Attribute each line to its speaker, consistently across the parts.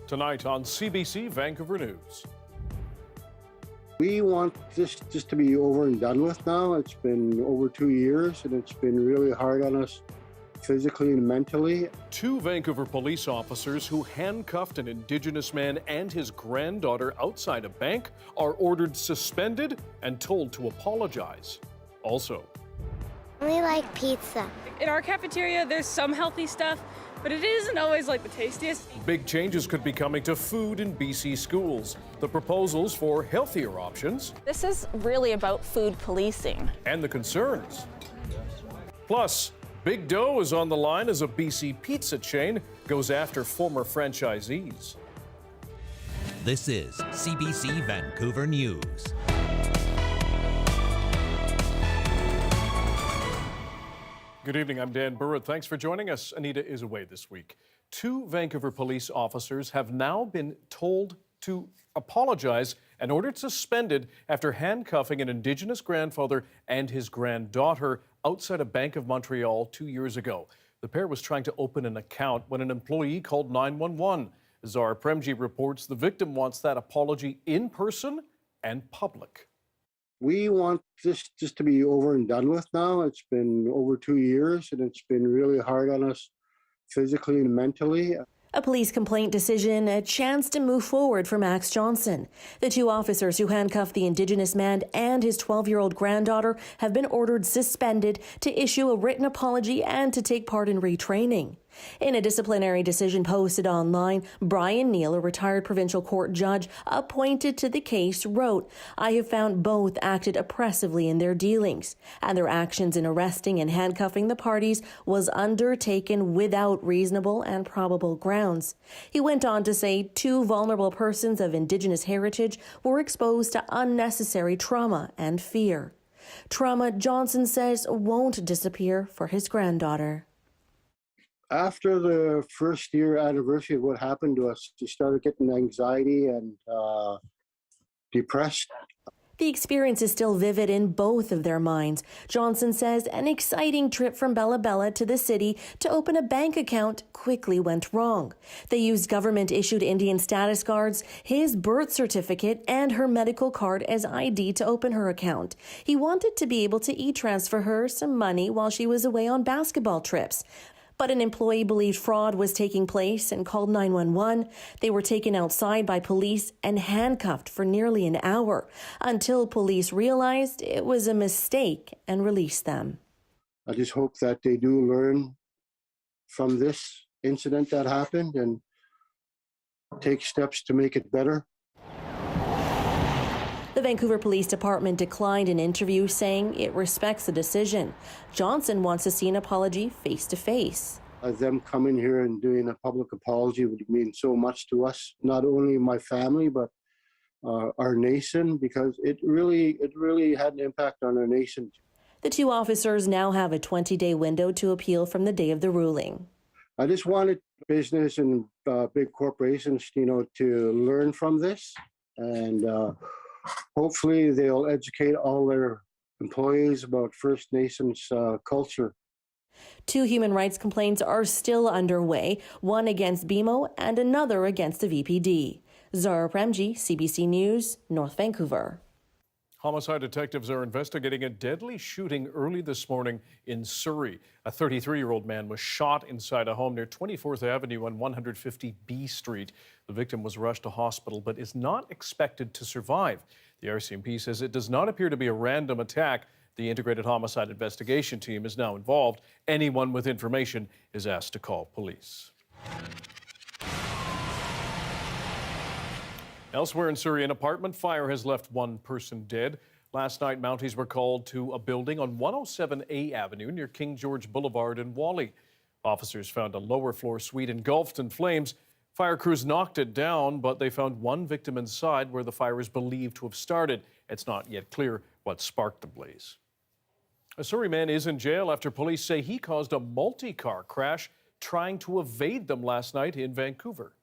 Speaker 1: Tonight on CBC Vancouver News.
Speaker 2: We want this just to be over and done with now. It's been over 2 years and it's been really hard on us physically and mentally.
Speaker 1: 2 Vancouver police officers who handcuffed an Indigenous man and his granddaughter outside a bank are ordered suspended and told to apologize. Also,
Speaker 3: We like pizza.
Speaker 4: In our cafeteria, there's some healthy stuff, but it isn't always like the tastiest.
Speaker 1: big changes could be coming to food in BC schools. The proposals for healthier options
Speaker 5: This is really about food policing.
Speaker 1: and the concerns. Plus, big dough is on the line as a BC pizza chain goes after former franchisees.
Speaker 6: This is CBC Vancouver News.
Speaker 1: Good evening, I'm Dan Burritt. Thanks for joining us. Anita is away this week. 2 Vancouver police officers have now been told to apologize and ordered suspended after handcuffing an Indigenous grandfather and his granddaughter outside a Bank of Montreal 2 years ago. The pair was trying to open an account when an employee called 911. Zara Premji reports the victim wants that apology in person and public.
Speaker 2: We want this just to be over and done with now. It's been over 2 years and it's been really hard on us physically and mentally.
Speaker 7: A police complaint decision, a chance to move forward for Max Johnson. The 2 officers who handcuffed the Indigenous man and his 12-year-old granddaughter have been ordered suspended, to issue a written apology and to take part in retraining. In a disciplinary decision posted online, Brian Neal, a retired provincial court judge appointed to the case, wrote, "I have found both acted oppressively in their dealings, and their actions in arresting and handcuffing the parties was undertaken without reasonable and probable grounds." He went on to say 2 vulnerable persons of Indigenous heritage were exposed to unnecessary trauma and fear. Trauma, Johnson says, won't disappear for his granddaughter.
Speaker 2: After the first year anniversary of what happened to us, she started getting anxiety and depressed.
Speaker 7: The experience is still vivid in both of their minds. Johnson says an exciting trip from Bella Bella to the city to open a bank account quickly went wrong. They used government-issued Indian status cards, his birth certificate, and her medical card as ID to open her account. He wanted to be able to e-transfer her some money while she was away on basketball trips. But an employee believed fraud was taking place and called 911. They were taken outside by police and handcuffed for nearly an hour until police realized it was a mistake and released them.
Speaker 2: I just hope that they do learn from this incident that happened and take steps to make it better.
Speaker 7: The Vancouver Police Department declined an interview, saying it respects the decision. Johnson wants to see an apology face-to-face.
Speaker 2: Them coming here and doing a public apology would mean so much to us, not only my family, but our nation, because it really had an impact on our nation.
Speaker 7: The 2 officers now have a 20-day window to appeal from the day of the ruling.
Speaker 2: I just wanted business and big corporations, to learn from this, and hopefully they'll educate all their employees about First Nations culture.
Speaker 7: 2 human rights complaints are still underway, one against BMO and another against the VPD. Zara Premji, CBC News, North Vancouver.
Speaker 1: Homicide detectives are investigating a deadly shooting early this morning in Surrey. A 33-year-old man was shot inside a home near 24th Avenue and 150B Street. The victim was rushed to hospital but is not expected to survive. The RCMP says it does not appear to be a random attack. The Integrated Homicide Investigation Team is now involved. Anyone with information is asked to call police. Elsewhere in Surrey, an apartment fire has left 1 person dead. Last night, Mounties were called to a building on 107A Avenue near King George Boulevard in Whalley. Officers found a lower floor suite engulfed in flames. Fire crews knocked it down, but they found 1 victim inside where the fire is believed to have started. It's not yet clear what sparked the blaze. A Surrey man is in jail after police say he caused a multi-car crash trying to evade them last night in Vancouver.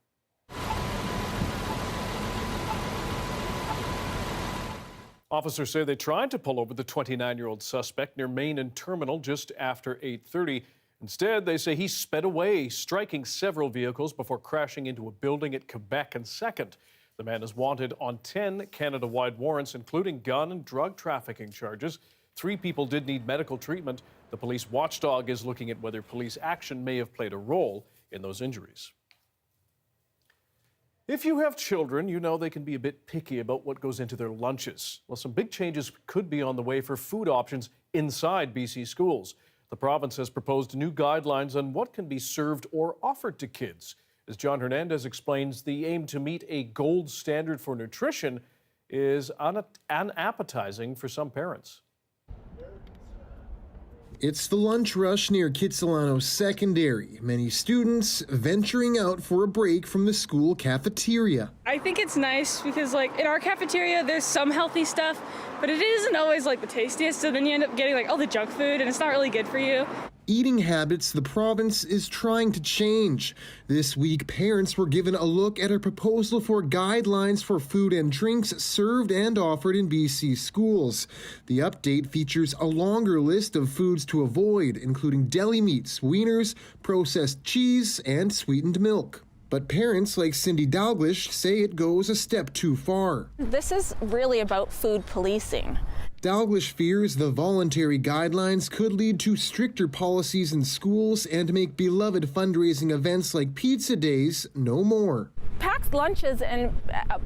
Speaker 1: Officers say they tried to pull over the 29-year-old suspect near Main and Terminal just after 8:30. Instead, they say he sped away, striking several vehicles before crashing into a building at Quebec and 2nd. The man is wanted on 10 Canada-wide warrants, including gun and drug trafficking charges. 3 people did need medical treatment. The police watchdog is looking at whether police action may have played a role in those injuries. If you have children, you know they can be a bit picky about what goes into their lunches. Well, some big changes could be on the way for food options inside BC schools. The province has proposed new guidelines on what can be served or offered to kids. As John Hernandez explains, the aim to meet a gold standard for nutrition is unappetizing for some parents.
Speaker 8: It's the lunch rush near Kitsilano Secondary. Many students venturing out for a break from the school cafeteria.
Speaker 4: I think it's nice because in our cafeteria, there's some healthy stuff, but it isn't always the tastiest. So then you end up getting all the junk food and it's not really good for you.
Speaker 8: Eating habits the province is trying to change. This week, parents were given a look at a proposal for guidelines for food and drinks served and offered in BC schools. The update features a longer list of foods to avoid, including deli meats, wieners, processed cheese, and sweetened milk. But parents like Cindy Dalglish say it goes a step too far.
Speaker 5: This is really about food policing.
Speaker 8: Dalglish fears the voluntary guidelines could lead to stricter policies in schools and make beloved fundraising events like pizza days no more.
Speaker 5: Packed lunches and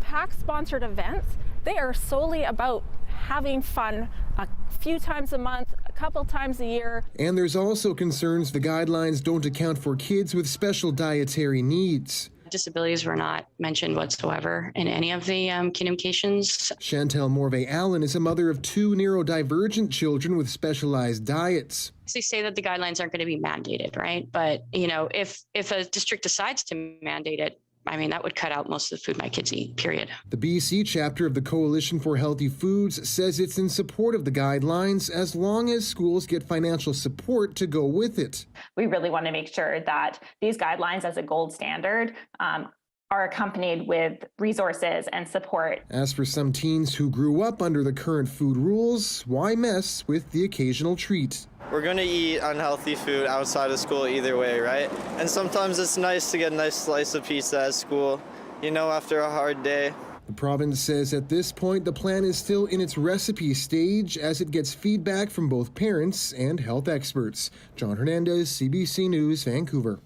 Speaker 5: PAC-sponsored events, they are solely about having fun a few times a month, a couple times a year.
Speaker 8: And there's also concerns the guidelines don't account for kids with special dietary needs.
Speaker 9: Disabilities were not mentioned whatsoever in any of the communications.
Speaker 8: Chantel Morvay-Allen is a mother of 2 neurodivergent children with specialized diets.
Speaker 9: They say that the guidelines aren't going to be mandated, right? But, if a district decides to mandate it, that would cut out most of the food my kids eat, period.
Speaker 8: The BC chapter of the Coalition for Healthy Foods says it's in support of the guidelines as long as schools get financial support to go with it.
Speaker 10: We really want to make sure that these guidelines as a gold standard are accompanied with resources and support.
Speaker 8: As for some teens who grew up under the current food rules, why mess with the occasional treat?
Speaker 11: We're going to eat unhealthy food outside of school either way, right? And sometimes it's nice to get a nice slice of pizza at school, after a hard day.
Speaker 8: The province says at this point the plan is still in its recipe stage as it gets feedback from both parents and health experts. John Hernandez, CBC News, Vancouver.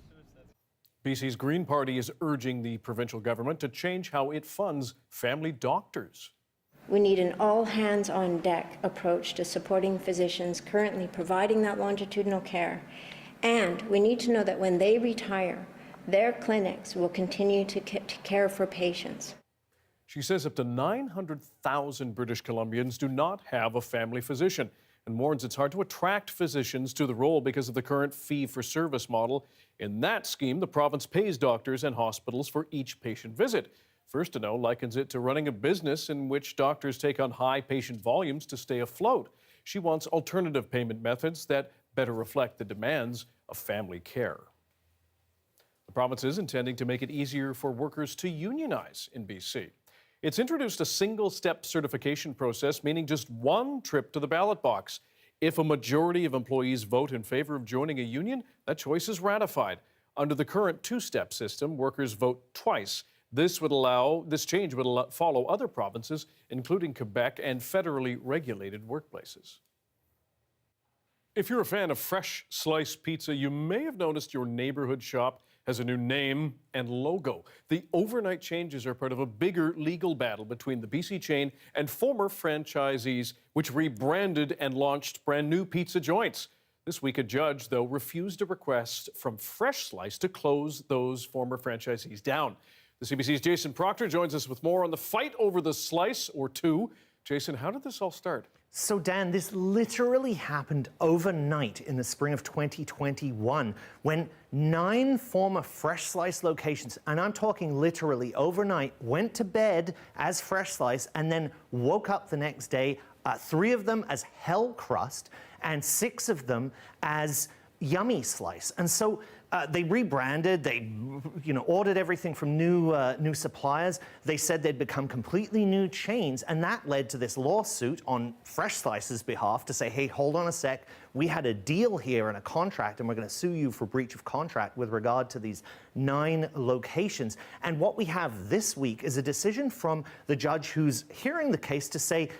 Speaker 1: BC's Green Party is urging the provincial government to change how it funds family doctors.
Speaker 12: We need an all-hands-on-deck approach to supporting physicians currently providing that longitudinal care. And we need to know that when they retire, their clinics will continue to care for patients.
Speaker 1: She says up to 900,000 British Columbians do not have a family physician and warns it's hard to attract physicians to the role because of the current fee-for-service model. In that scheme, the province pays doctors and hospitals for each patient visit. First to Know likens it to running a business in which doctors take on high patient volumes to stay afloat. She wants alternative payment methods that better reflect the demands of family care. The province is intending to make it easier for workers to unionize in BC. It's introduced a single-step certification process, meaning just one trip to the ballot box. If a majority of employees vote in favor of joining a union, that choice is ratified. Under the current two-step system, workers vote twice. This change would follow other provinces, including Quebec and federally regulated workplaces. If you're a fan of fresh sliced pizza, you may have noticed your neighborhood shop has a new name and logo. The overnight changes are part of a bigger legal battle between the BC chain and former franchisees, which rebranded and launched brand new pizza joints. This week, a judge, though, refused a request from Fresh Slice to close those former franchisees down. The CBC's Jason Proctor joins us with more on the fight over the slice or two. Jason, how did this all start?
Speaker 13: So, Dan, this literally happened overnight in the spring of 2021 when 9 former Fresh Slice locations, and I'm talking literally overnight, went to bed as Fresh Slice and then woke up the next day, 3 of them as Hell Crust and 6 of them as Yummy Slice. And so They rebranded, they ordered everything from new suppliers. They said they'd become completely new chains, and that led to this lawsuit on Fresh Slice's behalf to say, hey, hold on a sec, we had a deal here and a contract, and we're going to sue you for breach of contract with regard to these 9 locations. And what we have this week is a decision from the judge who's hearing the case to say,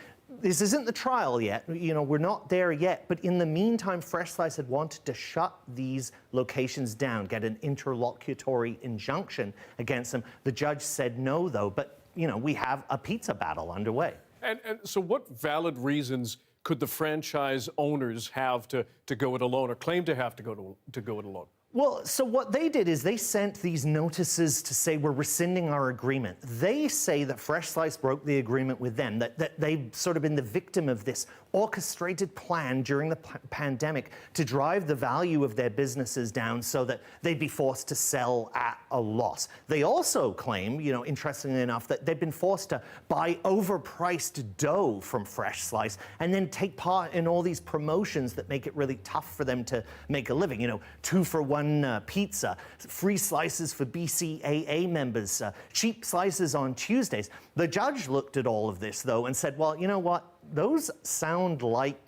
Speaker 13: this isn't the trial yet, we're not there yet, but in the meantime, Fresh Slice had wanted to shut these locations down, get an interlocutory injunction against them. The judge said no, though, but, we have a pizza battle underway.
Speaker 1: And so what valid reasons could the franchise owners have to go it alone, or claim to have to go it alone?
Speaker 13: Well, so what they did is they sent these notices to say we're rescinding our agreement. They say that Fresh Slice broke the agreement with them, that they've sort of been the victim of this orchestrated plan during the pandemic to drive the value of their businesses down so that they'd be forced to sell at a loss. They also claim, interestingly enough, that they've been forced to buy overpriced dough from Fresh Slice and then take part in all these promotions that make it really tough for them to make a living. 2-for-1 pizza, free slices for BCAA members, cheap slices on Tuesdays. The judge looked at all of this, though, and said, well, you know what? Those sound like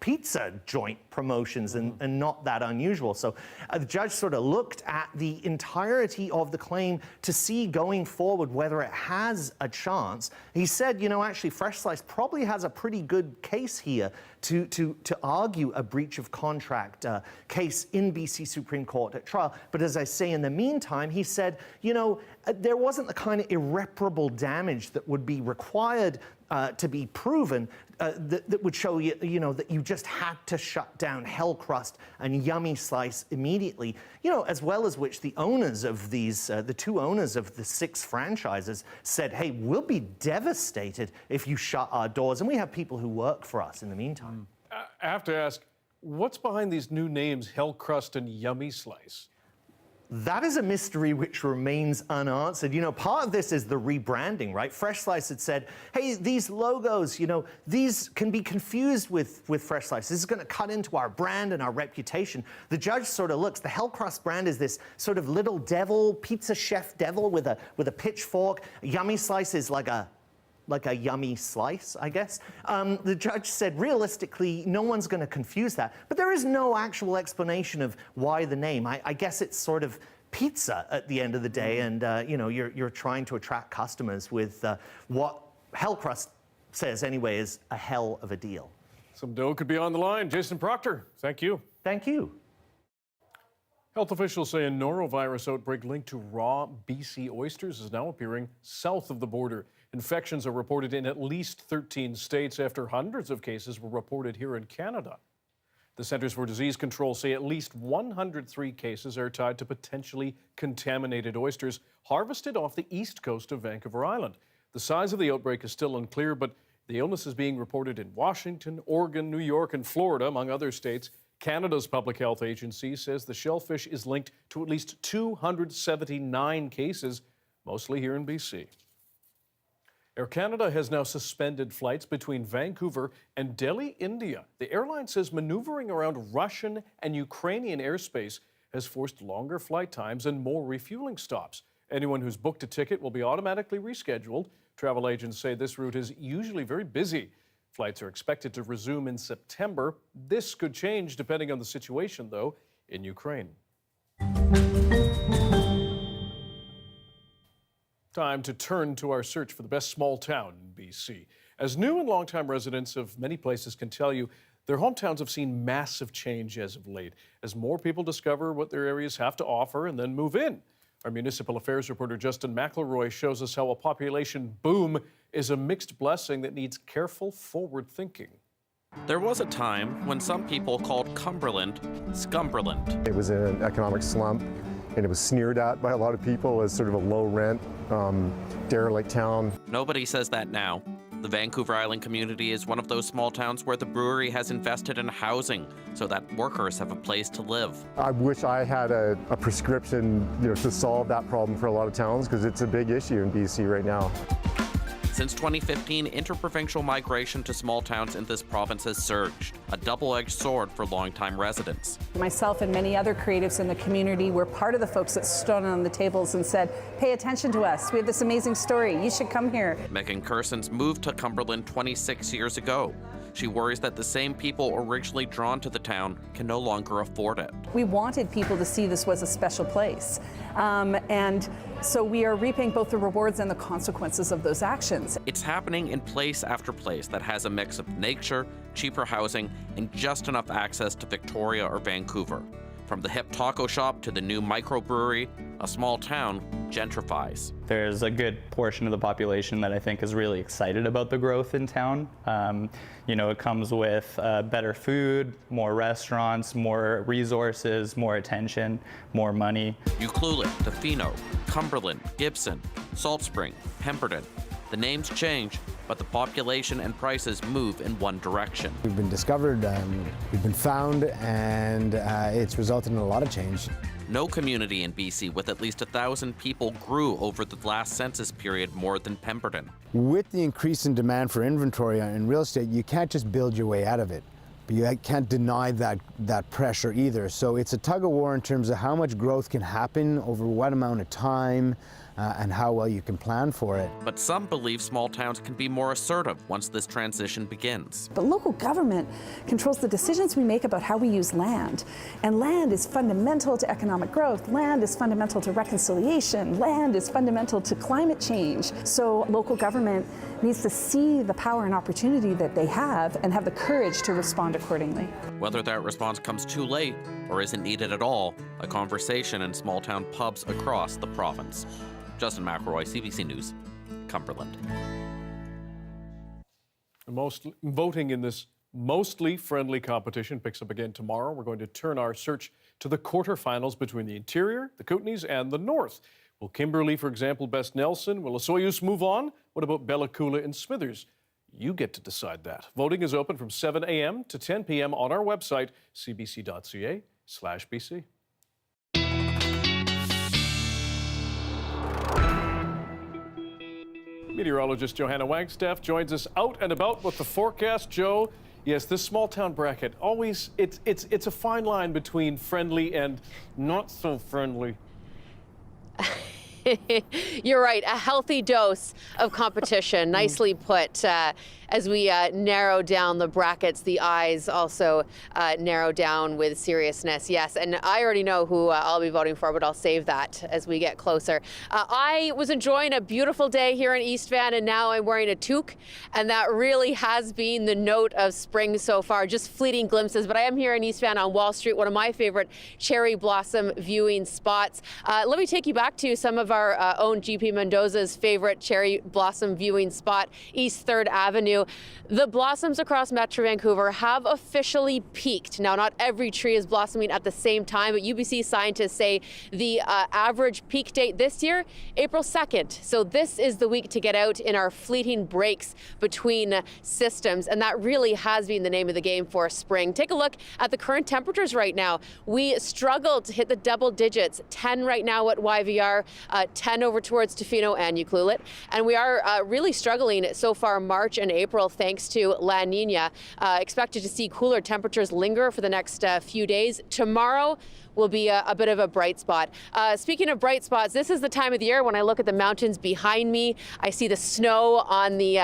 Speaker 13: pizza joint promotions and not that unusual. So the judge sort of looked at the entirety of the claim to see going forward whether it has a chance. He said, actually Fresh Slice probably has a pretty good case here to argue a breach of contract case in BC Supreme Court at trial. But as I say, in the meantime, he said, there wasn't the kind of irreparable damage that would be required to be proven that would show you, that you just had to shut down Hell Crust and Yummy Slice immediately, as well as which the owners of these, the 2 owners of the 6 franchises said, hey, we'll be devastated if you shut our doors, and we have people who work for us in the meantime.
Speaker 1: I have to ask, what's behind these new names, Hell Crust and Yummy Slice?
Speaker 13: That is a mystery which remains unanswered. Part of this is the rebranding, right? Fresh Slice had said, hey, these logos, these can be confused with Fresh Slice. This is going to cut into our brand and our reputation. The judge sort of looks, the Hell Crust brand is this sort of little devil, pizza chef devil with a pitchfork. Yummy Slice is like a yummy slice, I guess. The judge said, realistically, no one's going to confuse that. But there is no actual explanation of why the name. I guess it's sort of pizza at the end of the day, and you're trying to attract customers with what Hell Crust says anyway is a hell of a deal.
Speaker 1: Some dough could be on the line. Jason Proctor, thank you.
Speaker 13: Thank you.
Speaker 1: Health officials say a norovirus outbreak linked to raw BC oysters is now appearing south of the border. Infections are reported in at least 13 states after hundreds of cases were reported here in Canada. The Centers for Disease Control say at least 103 cases are tied to potentially contaminated oysters harvested off the east coast of Vancouver Island. The size of the outbreak is still unclear, but the illness is being reported in Washington, Oregon, New York, and Florida, among other states. Canada's public health agency says the shellfish is linked to at least 279 cases, mostly here in BC. Air Canada has now suspended flights between Vancouver and Delhi, India. The airline says maneuvering around Russian and Ukrainian airspace has forced longer flight times and more refueling stops. Anyone who's booked a ticket will be automatically rescheduled. Travel agents say this route is usually very busy. Flights are expected to resume in September. This could change depending on the situation, though, in Ukraine. Time to turn to our search for the best small town in BC. As new and longtime residents of many places can tell you, their hometowns have seen massive change as of late, as more people discover what their areas have to offer and then move in. Our municipal affairs reporter Justin McElroy shows us how a population boom is a mixed blessing that needs careful forward thinking.
Speaker 14: There was a time when some people called Cumberland Scumberland.
Speaker 15: It was an economic slump, and it was sneered at by a lot of people as sort of a low-rent, derelict town.
Speaker 14: Nobody says that now. The Vancouver Island community is one of those small towns where the brewery has invested in housing so that workers have a place to live.
Speaker 15: I wish I had a prescription, to solve that problem for a lot of towns, because it's a big issue in BC right now.
Speaker 14: Since 2015, interprovincial migration to small towns in this province has surged, a double-edged sword for longtime residents.
Speaker 16: Myself and many other creatives in the community were part of the folks that stood on the tables and said, pay attention to us. We have this amazing story. You should come here.
Speaker 14: Megan Kersons moved to Cumberland 26 years ago. She worries that the same people originally drawn to the town can no longer afford it.
Speaker 16: We wanted people to see this was a special place. And so we are reaping both the rewards and the consequences of those actions.
Speaker 14: It's happening in place after place that has a mix of nature, cheaper housing, and just enough access to Victoria or Vancouver. From the hip taco shop to the new microbrewery, a small town gentrifies.
Speaker 17: There's a good portion of the population that I think is really excited about the growth in town. It comes with better food, more restaurants, more resources, more attention, more money.
Speaker 14: Ucluelet, Tofino, Cumberland, Gibson, Salt Spring, Pemberton. The names change, but the population and prices move in one direction.
Speaker 18: We've been discovered, we've been found, and it's resulted in a lot of change.
Speaker 14: No community in BC with at least 1,000 people grew over the last census period more than Pemberton.
Speaker 18: With the increase in demand for inventory in real estate, you can't just build your way out of it. But you can't deny that pressure either. So it's a tug of war in terms of how much growth can happen over what amount of time and how well you can plan for it.
Speaker 14: But some believe small towns can be more assertive once this transition begins.
Speaker 16: But local government controls the decisions we make about how we use land. And land is fundamental to economic growth. Land is fundamental to reconciliation. Land is fundamental to climate change. So local government needs to see the power and opportunity that they have and have the courage to respond accordingly.
Speaker 14: Whether that response comes too late or isn't needed at all, a conversation in small town pubs across the province. Justin McElroy, CBC News, Cumberland.
Speaker 1: Voting in this mostly friendly competition picks up again tomorrow. We're going to turn our search to the quarterfinals between the Interior, the Kootenays, and the North. Will Kimberley, for example, best Nelson? Will Osoyoos move on? What about Bella Coola and Smithers? You get to decide that. Voting is open from 7 a.m. to 10 p.m. on our website, cbc.ca/BC. Meteorologist Johanna Wagstaffe joins us out and about with the forecast. Joe, yes, this small town bracket, always, it's a fine line between friendly and not so friendly.
Speaker 19: You're right, a healthy dose of competition. Nicely put. As we narrow down the brackets, the eyes also narrow down with seriousness. Yes, and I already know who I'll be voting for, but I'll save that as we get closer. I was enjoying a beautiful day here in East Van, and now I'm wearing a toque, and that really has been the note of spring so far, just fleeting glimpses. But I am here in East Van on Wall Street, one of my favorite cherry blossom viewing spots. Let me take you back to some of our own GP Mendoza's favorite cherry blossom viewing spot, East 3rd Avenue. The blossoms across Metro Vancouver have officially peaked. Now, not every tree is blossoming at the same time, but UBC scientists say the average peak date this year, April 2nd. So this is the week to get out in our fleeting breaks between systems, and that really has been the name of the game for spring. Take a look at the current temperatures right now. We struggled to hit the double digits, 10 right now at YVR, 10 over towards Tofino and Ucluelet, and we are really struggling so far March and April thanks to La Nina. Expected to see cooler temperatures linger for the next few days. Tomorrow will be a bit of a bright spot. Speaking of bright spots, this is the time of the year when I look at the mountains behind me. I see the snow on the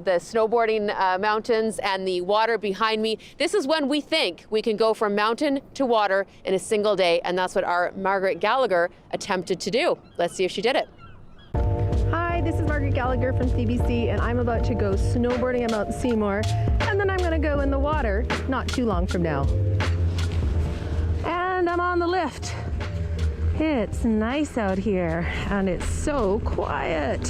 Speaker 19: snowboarding mountains and the water behind me. This is when we think we can go from mountain to water in a single day, and that's what our Margaret Gallagher attempted to do. Let's see if she did it.
Speaker 20: Hi, this is Margaret Gallagher from CBC, and I'm about to go snowboarding at Mount Seymour, and then I'm going to go in the water not too long from now. And I'm on the lift. It's nice out here, and it's so quiet.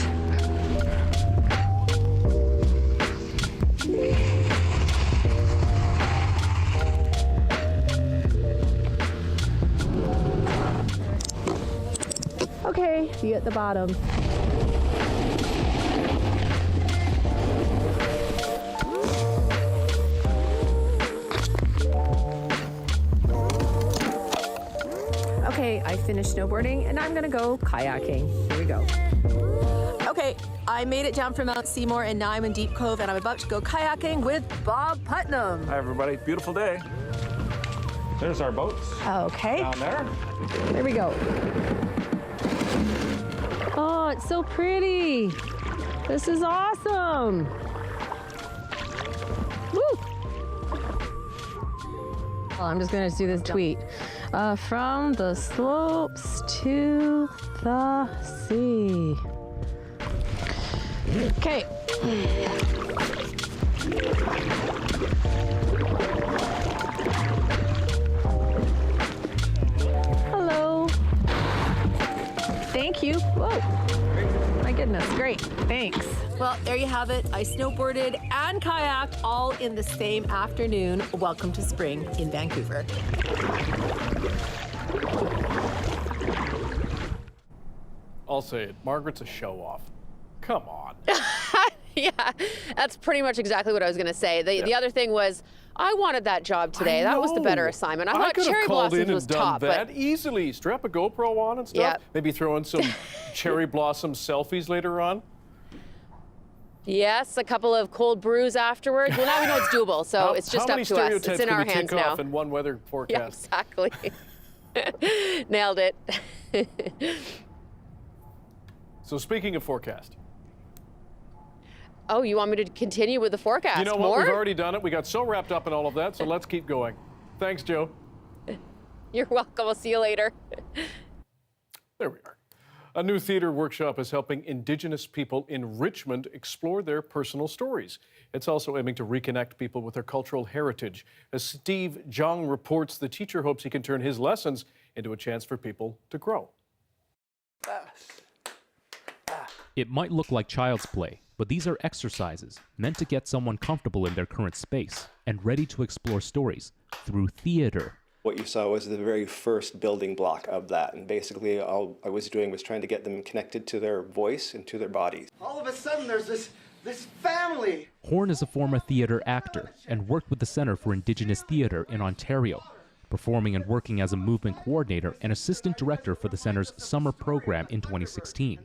Speaker 20: Okay, see you at the bottom. Okay, I finished snowboarding and I'm gonna go kayaking. Here we go.
Speaker 21: Okay, I made it down from Mount Seymour and now I'm in Deep Cove and I'm about to go kayaking with Bob Putnam.
Speaker 22: Hi everybody, beautiful day. There's our boats.
Speaker 20: Okay.
Speaker 22: Down there.
Speaker 20: There we go. Oh, it's so pretty. This is awesome. Woo! Well, I'm just gonna do this tweet. From the slopes to the sea. Okay. Hello. Thank you. Whoa. My goodness, great. Thanks.
Speaker 21: Well, there you have it. I snowboarded and kayaked all in the same afternoon. Welcome to spring in Vancouver.
Speaker 1: I'll say it. Margaret's a show-off. Come on.
Speaker 19: Yeah, that's pretty much exactly what I was going to say. The other thing was, I wanted that job today. That was the better assignment. I thought
Speaker 1: could have
Speaker 19: cherry
Speaker 1: called
Speaker 19: blossoms
Speaker 1: in
Speaker 19: was
Speaker 1: and done
Speaker 19: top,
Speaker 1: that
Speaker 19: but
Speaker 1: easily. Strap a GoPro on and stuff.
Speaker 19: Yeah.
Speaker 1: Maybe throw in some cherry blossom selfies later on.
Speaker 19: yes, a couple of cold brews afterwards. Well, now we know it's doable, so it's just up to us. It's in our hands now.
Speaker 1: Off in one weather forecast?
Speaker 19: Yeah, exactly. Nailed it.
Speaker 1: So speaking of forecast.
Speaker 19: Oh, you want me to continue with the forecast?
Speaker 1: You know what?
Speaker 19: More?
Speaker 1: We've already done it. We got so wrapped up in all of that, so let's keep going. Thanks, Joe.
Speaker 19: You're welcome. I'll see you later.
Speaker 1: There we are. A new theater workshop is helping Indigenous people in Richmond explore their personal stories. It's also aiming to reconnect people with their cultural heritage. As Steve Zhang reports, the teacher hopes he can turn his lessons into a chance for people to grow.
Speaker 23: It might look like child's play, but these are exercises meant to get someone comfortable in their current space and ready to explore stories through theater.
Speaker 24: What you saw was the very first building block of that, and basically all I was doing was trying to get them connected to their voice and to their bodies.
Speaker 25: All of a sudden there's this family.
Speaker 23: Horn is a former theater actor and worked with the Centre for Indigenous Theatre in Ontario, performing and working as a movement coordinator and assistant director for the centre's summer program in 2016.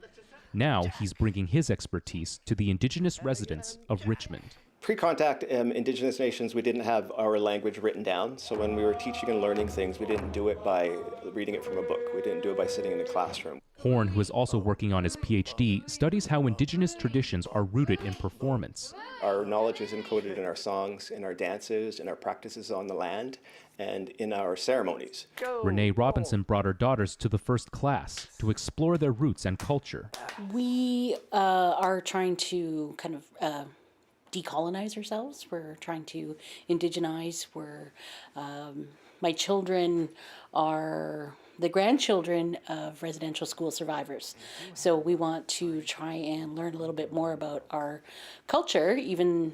Speaker 23: Now he's bringing his expertise to the Indigenous residents of Richmond.
Speaker 24: Pre-contact Indigenous nations, we didn't have our language written down, so when we were teaching and learning things, we didn't do it by reading it from a book. We didn't do it by sitting in a classroom.
Speaker 23: Horn, who is also working on his PhD, studies how Indigenous traditions are rooted in performance.
Speaker 24: Our knowledge is encoded in our songs, in our dances, in our practices on the land, and in our ceremonies.
Speaker 23: Renee Robinson brought her daughters to the first class to explore their roots and culture.
Speaker 26: We are trying to kind of decolonize ourselves. We're trying to indigenize. My children are the grandchildren of residential school survivors. So we want to try and learn a little bit more about our culture, even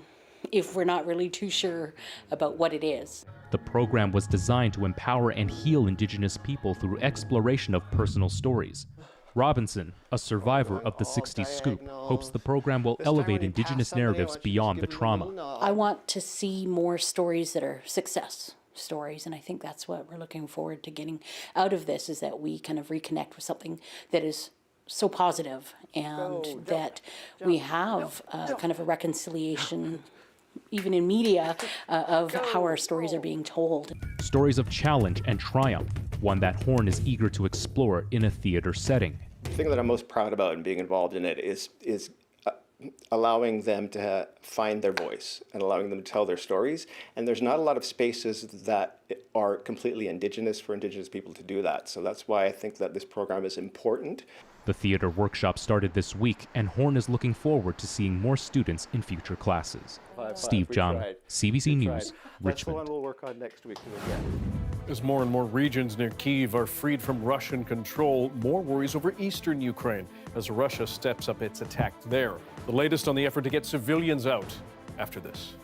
Speaker 26: if we're not really too sure about what it is.
Speaker 23: The program was designed to empower and heal Indigenous people through exploration of personal stories. Robinson, a survivor of the 60s scoop, hopes the program will elevate Indigenous narratives beyond the trauma.
Speaker 26: I want to see more stories that are success stories, and I think that's what we're looking forward to getting out of this, is that we kind of reconnect with something that is so positive, and that we have kind of a reconciliation, even in media, of how our stories are being told.
Speaker 23: Stories of challenge and triumph, one that Horn is eager to explore in a theater setting.
Speaker 24: The thing that I'm most proud about in being involved in it is allowing them to find their voice and allowing them to tell their stories. And there's not a lot of spaces that are completely Indigenous for Indigenous people to do that. So that's why I think that this program is important.
Speaker 23: The theater workshop started this week, and Horn is looking forward to seeing more students in future classes. Steve Jung, CBC News, Richmond.
Speaker 24: That's the one we'll work on next week again.
Speaker 1: As more and more regions near Kyiv are freed from Russian control, more worries over eastern Ukraine as Russia steps up its attack there. The latest on the effort to get civilians out after this.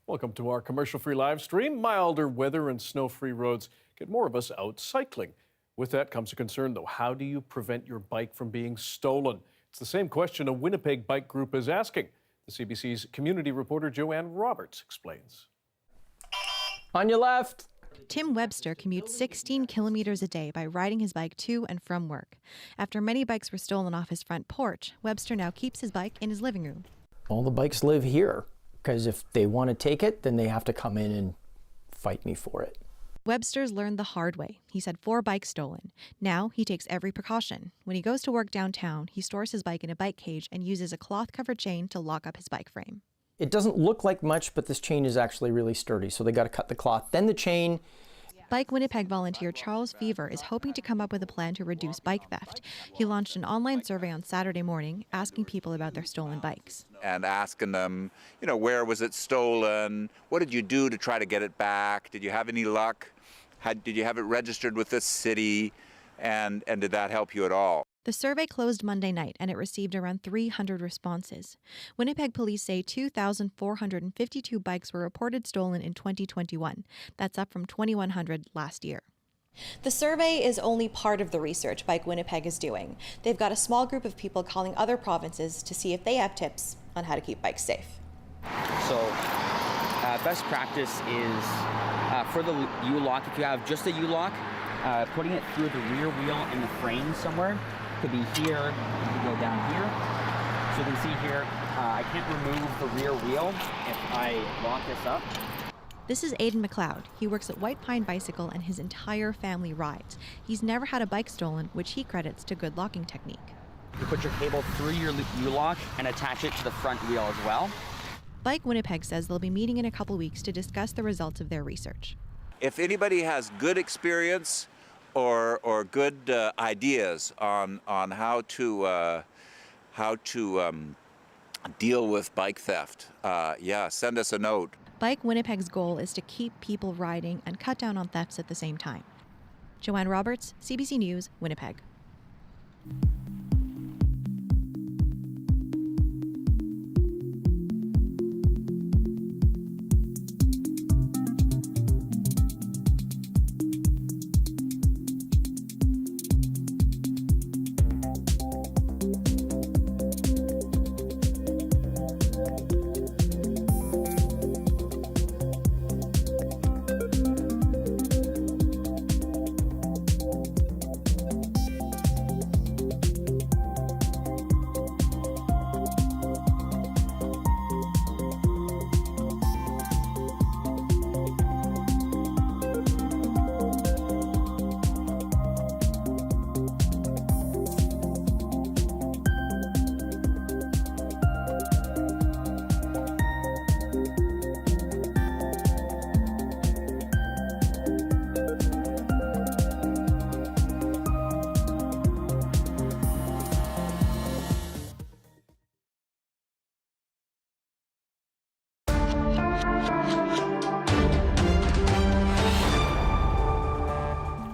Speaker 1: Welcome to our commercial-free live stream. Milder weather and snow-free roads get more of us out cycling. With that comes a concern, though. How do you prevent your bike from being stolen? It's the same question a Winnipeg bike group is asking. The CBC's community reporter Joanne Roberts explains.
Speaker 27: On your left.
Speaker 2: Tim Webster commutes 16 kilometers a day by riding his bike to and from work. After many bikes were stolen off his front porch, Webster now keeps his bike in his living room.
Speaker 3: All the bikes live here, because if they want to take it, then they have to come in and fight me for it.
Speaker 2: Webster's learned the hard way. He's had 4 bikes stolen. Now he takes every precaution. When he goes to work downtown, he stores his bike in a bike cage and uses a cloth-covered chain to lock up his bike frame.
Speaker 3: It doesn't look like much, but this chain is actually really sturdy, so they got to cut the cloth, then the chain.
Speaker 2: Bike Winnipeg volunteer Charles Fever is hoping to come up with a plan to reduce bike theft. He launched an online survey on Saturday morning asking people about their stolen bikes.
Speaker 4: And asking them, where was it stolen? What did you do to try to get it back? Did you have any luck? Did you have it registered with this city? And did that help you at all?
Speaker 2: The survey closed Monday night and it received around 300 responses. Winnipeg police say 2,452 bikes were reported stolen in 2021. That's up from 2,100 last year. The survey is only part of the research Bike Winnipeg is doing. They've got a small group of people calling other provinces to see if they have tips on how to keep bikes safe.
Speaker 5: So best practice is for the U-lock, if you have just a U-lock, putting it through the rear wheel in the frame somewhere. Could be here, you can go down here. So you can see here, I can't remove the rear wheel if I lock this up.
Speaker 2: This is Aidan McLeod. He works at White Pine Bicycle and his entire family rides. He's never had a bike stolen, which he credits to good locking technique.
Speaker 5: You put your cable through your U-lock and attach it to the front wheel as well.
Speaker 2: Bike Winnipeg says they'll be meeting in a couple weeks to discuss the results of their research.
Speaker 4: If anybody has good experience or good ideas on how to deal with bike theft, send us a note.
Speaker 2: Bike Winnipeg's goal is to keep people riding and cut down on thefts at the same time. Joanne Roberts, CBC News, Winnipeg.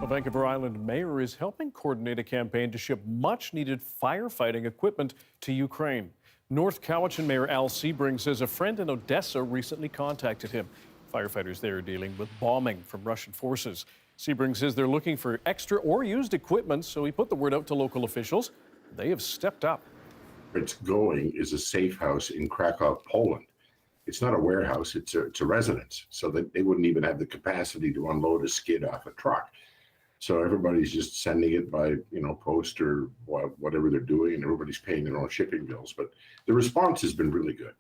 Speaker 1: Vancouver Island mayor is helping coordinate a campaign to ship much-needed firefighting equipment to Ukraine. North Cowichan Mayor Al Sebring says a friend in Odessa recently contacted him. Firefighters there are dealing with bombing from Russian forces. Sebring says they're looking for extra or used equipment, so he put the word out to local officials. They have stepped up.
Speaker 6: It's going is a safe house in Krakow, Poland. It's not a warehouse, it's a residence, so that they wouldn't even have the capacity to unload a skid off a truck. So everybody's just sending it by, post or whatever they're doing, and everybody's paying their own shipping bills. But the response has been really good.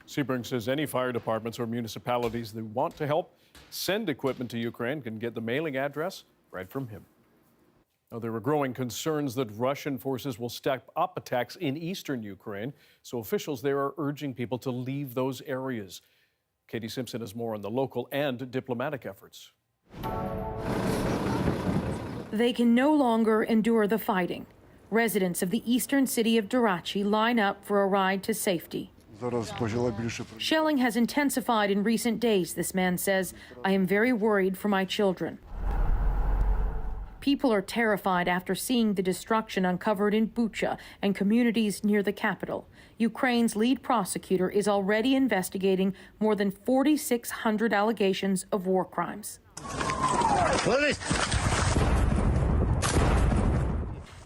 Speaker 1: Sebring says any fire departments or municipalities that want to help send equipment to Ukraine can get the mailing address right from him. Now, there are growing concerns that Russian forces will step up attacks in eastern Ukraine, so officials there are urging people to leave those areas. Katie Simpson has more on the local and diplomatic efforts.
Speaker 7: They can no longer endure the fighting. Residents of the eastern city of Durachi line up for a ride to safety. Shelling has intensified in recent days, this man says. I am very worried for my children. People are terrified after seeing the destruction uncovered in Bucha and communities near the capital. Ukraine's lead prosecutor is already investigating more than 4,600 allegations of war crimes.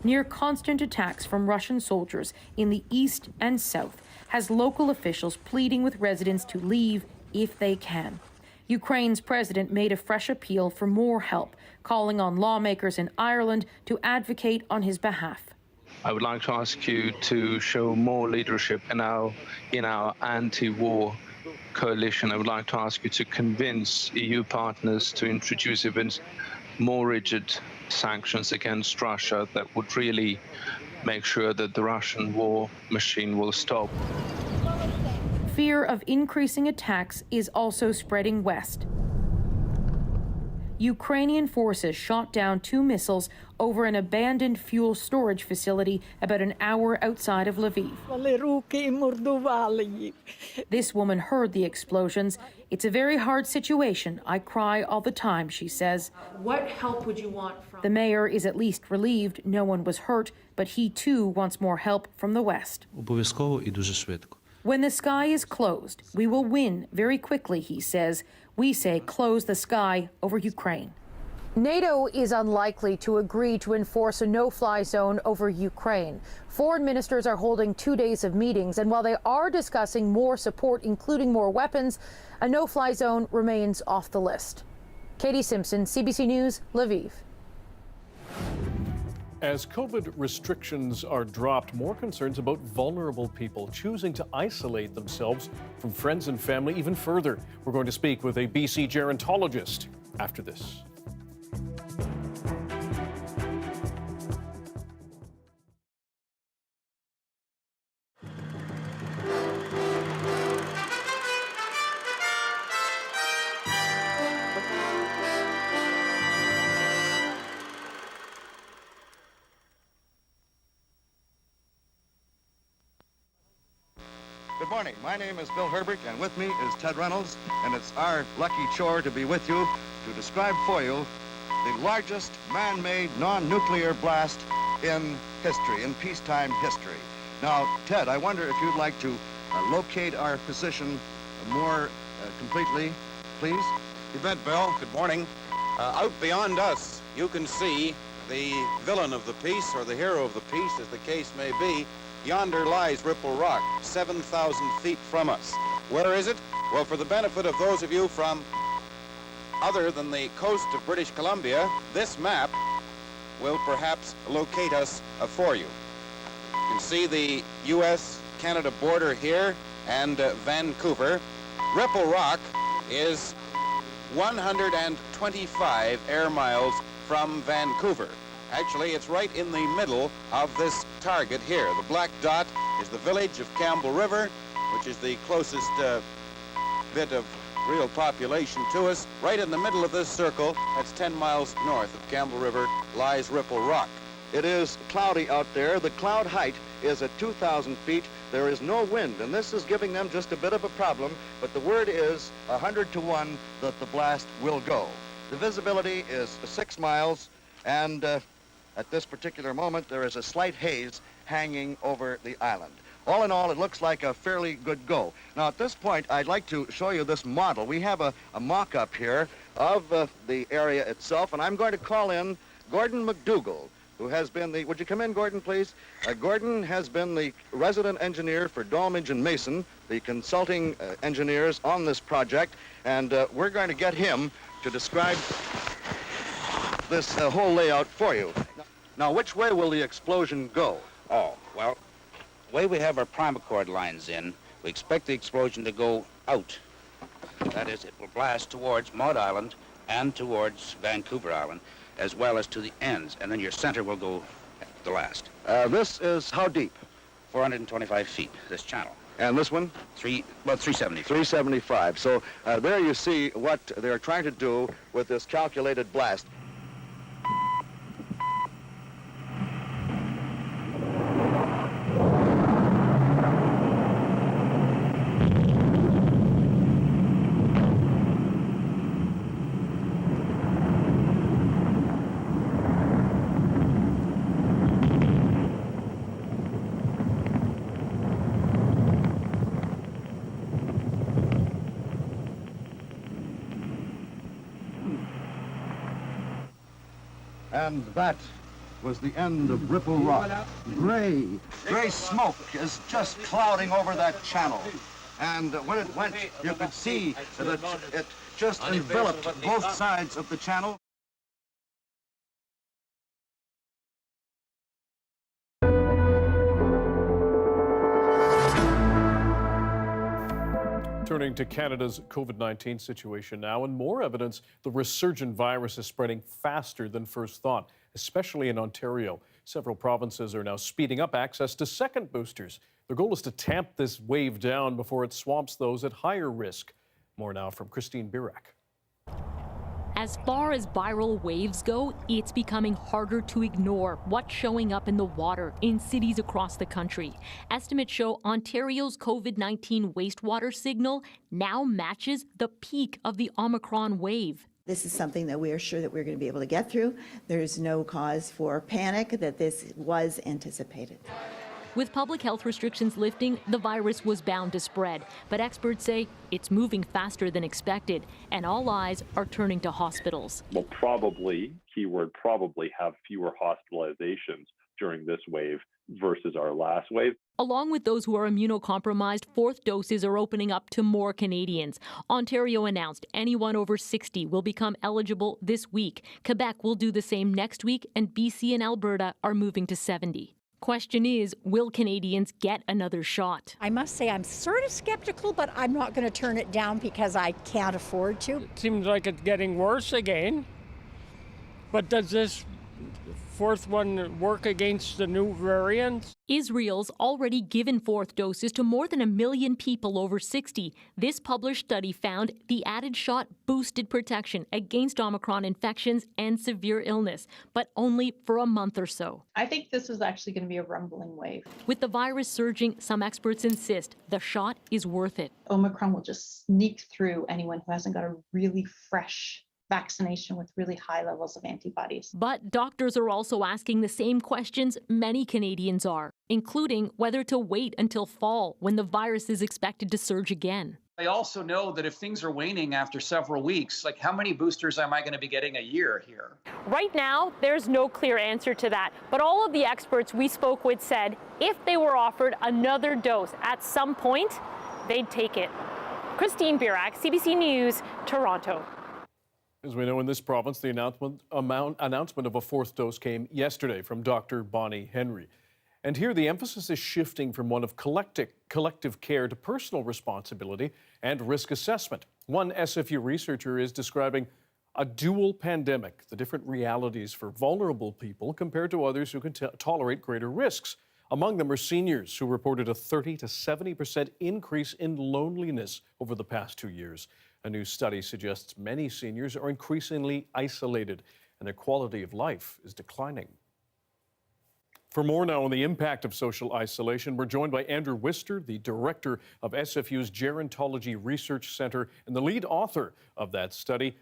Speaker 7: Near constant attacks from Russian soldiers in the east and south has local officials pleading with residents to leave if they can. Ukraine's president made a fresh appeal for more help, calling on lawmakers in Ireland to advocate on his behalf.
Speaker 8: I would like to ask you to show more leadership in our anti-war coalition. I would like to ask you to convince EU partners to introduce even more rigid sanctions against Russia that would really make sure that the Russian war machine will stop.
Speaker 7: Fear of increasing attacks is also spreading west. Ukrainian forces shot down 2 missiles over an abandoned fuel storage facility about an hour outside of Lviv. This woman heard the explosions. It's a very hard situation. I cry all the time, she says. What help would you want from? The mayor is at least relieved no one was hurt, but he too wants more help from the West. When the sky is closed, we will win very quickly, he says. We say close the sky over Ukraine.
Speaker 9: NATO is unlikely to agree to enforce a no-fly zone over Ukraine. Foreign ministers are holding 2 days of meetings, and while they are discussing more support, including more weapons, a no-fly zone remains off the list. Katie Simpson, CBC News, Lviv.
Speaker 1: As COVID restrictions are dropped, more concerns about vulnerable people choosing to isolate themselves from friends and family even further. We're going to speak with a BC gerontologist after this.
Speaker 10: Good morning. My name is Bill Herbert, and with me is Ted Reynolds, and it's our lucky chore to be with you to describe for you the largest man-made non-nuclear blast in history, in peacetime history. Now, Ted, I wonder if you'd like to locate our position more completely, please?
Speaker 11: You bet, Bill. Good morning. Out beyond us, you can see the villain of the piece, or the hero of the piece, as the case may be. Yonder lies Ripple Rock, 7,000 feet from us. Where is it? Well, for the benefit of those of you from other than the coast of British Columbia, this map will perhaps locate us for you. You can see the U.S.-Canada border here and Vancouver. Ripple Rock is 125 air miles from Vancouver. Actually, it's right in the middle of this target here. The black dot is the village of Campbell River, which is the closest bit of real population to us. Right in the middle of this circle, that's 10 miles north of Campbell River, lies Ripple Rock.
Speaker 10: It is cloudy out there. The cloud height is at 2,000 feet. There is no wind, and this is giving them just a bit of a problem, but the word is 100 to 1 that the blast will go. The visibility is 6 miles, and at this particular moment, there is a slight haze hanging over the island. All in all, it looks like a fairly good go. Now, at this point, I'd like to show you this model. We have a mock-up here of the area itself, and I'm going to call in Gordon McDougall, who has been the, would you come in, Gordon, please? Gordon has been the resident engineer for Dolmage and Mason, the consulting engineers on this project, and we're going to get him to describe this whole layout for you. Now, which way will the explosion go?
Speaker 12: Oh, well, the way we have our primacord lines in, we expect the explosion to go out. That is, it will blast towards Maud Island and towards Vancouver Island, as well as to the ends, and then your center will go the last.
Speaker 10: This is how deep?
Speaker 12: 425 feet, this channel.
Speaker 10: And this one?
Speaker 12: 375.
Speaker 10: 375. So there you see what they're trying to do with this calculated blast. And that was the end of Ripple Rock. Gray smoke is just clouding over that channel. And when it went, you could see that it just enveloped both sides of the channel.
Speaker 1: Turning to Canada's COVID-19 situation now, and more evidence the resurgent virus is spreading faster than first thought, especially in Ontario. Several provinces are now speeding up access to second boosters. Their goal is to tamp this wave down before it swamps those at higher risk. More now from Christine Birak.
Speaker 13: As far as viral waves go, it's becoming harder to ignore what's showing up in the water in cities across the country. Estimates show Ontario's COVID-19 wastewater signal now matches the peak of the Omicron wave.
Speaker 14: This is something that we are sure that we're going to be able to get through. There's no cause for panic, that this was anticipated.
Speaker 13: With public health restrictions lifting, the virus was bound to spread. But experts say it's moving faster than expected, and all eyes are turning to hospitals.
Speaker 15: We'll probably, keyword probably, have fewer hospitalizations during this wave versus our last wave.
Speaker 13: Along with those who are immunocompromised, fourth doses are opening up to more Canadians. Ontario announced anyone over 60 will become eligible this week. Quebec will do the same next week, and BC and Alberta are moving to 70. Question is, will Canadians get another shot?
Speaker 16: I must say I'm sort of skeptical, but I'm not going to turn it down because I can't afford to.
Speaker 17: It seems like it's getting worse again. But does this fourth one work against the new variants?
Speaker 13: Israel's already given fourth doses to more than 1 million people over 60. This published study found the added shot boosted protection against Omicron infections and severe illness, but only for a month or so.
Speaker 18: I think this is actually going to be a rumbling wave.
Speaker 13: With the virus surging, some experts insist the shot is worth it.
Speaker 18: Omicron will just sneak through anyone who hasn't got a really fresh vaccination with really high levels of antibodies.
Speaker 13: But doctors are also asking the same questions many Canadians are, including whether to wait until fall when the virus is expected to surge again.
Speaker 27: I also know that if things are waning after several weeks, like how many boosters am I going to be getting a year here?
Speaker 13: Right now, there's no clear answer to that. But all of the experts we spoke with said if they were offered another dose at some point, they'd take it. Christine Birak, CBC News, Toronto.
Speaker 1: As we know, in this province, the announcement of a fourth dose came yesterday from Dr. Bonnie Henry. And here the emphasis is shifting from one of collective care to personal responsibility and risk assessment. One SFU researcher is describing a dual pandemic, the different realities for vulnerable people compared to others who can tolerate greater risks. Among them are seniors who reported a 30 to 70% increase in loneliness over the past 2 years. A new study suggests many seniors are increasingly isolated and their quality of life is declining. For more now on the impact of social isolation, we're joined by Andrew Wister, the director of SFU's Gerontology Research Center and the lead author of that study.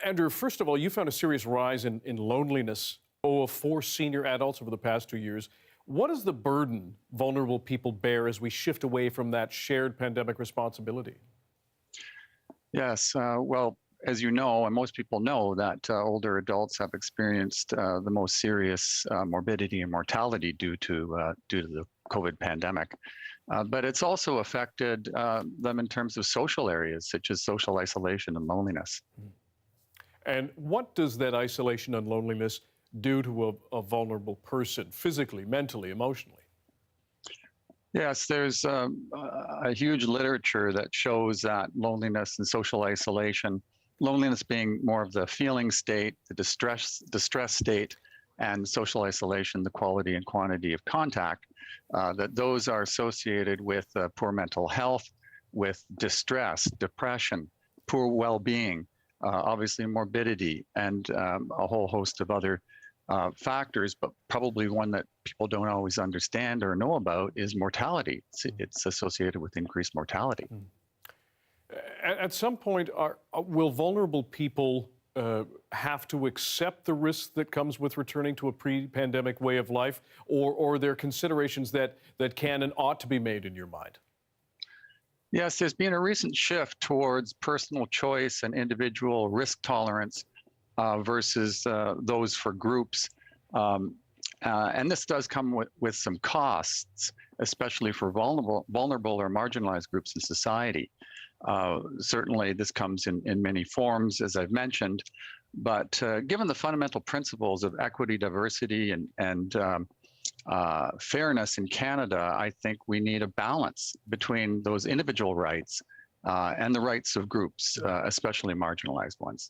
Speaker 1: Andrew, first of all, you found a serious rise in loneliness for senior adults over the past 2 years. What is the burden vulnerable people bear as we shift away from that shared pandemic responsibility?
Speaker 28: Yes, well, as you know, and most people know, that older adults have experienced the most serious morbidity and mortality due to the COVID pandemic. But it's also affected them in terms of social areas, such as social isolation and loneliness.
Speaker 1: And what does that isolation and loneliness do to a vulnerable person, physically, mentally, emotionally?
Speaker 28: Yes, there's a huge literature that shows that loneliness and social isolation, loneliness being more of the feeling state, the distress state, and social isolation, the quality and quantity of contact, that those are associated with poor mental health, with distress, depression, poor well-being, obviously morbidity, and a whole host of other factors, but probably one that people don't always understand or know about is mortality. It's associated with increased mortality.
Speaker 1: At some point, will vulnerable people have to accept the risk that comes with returning to a pre-pandemic way of life, or are there considerations that can and ought to be made in your mind?
Speaker 28: Yes, there's been a recent shift towards personal choice and individual risk tolerance versus those for groups. And this does come with some costs, especially for vulnerable or marginalized groups in society. Certainly, this comes in many forms, as I've mentioned, but given the fundamental principles of equity, diversity, and fairness in Canada, I think we need a balance between those individual rights and the rights of groups, especially marginalized ones.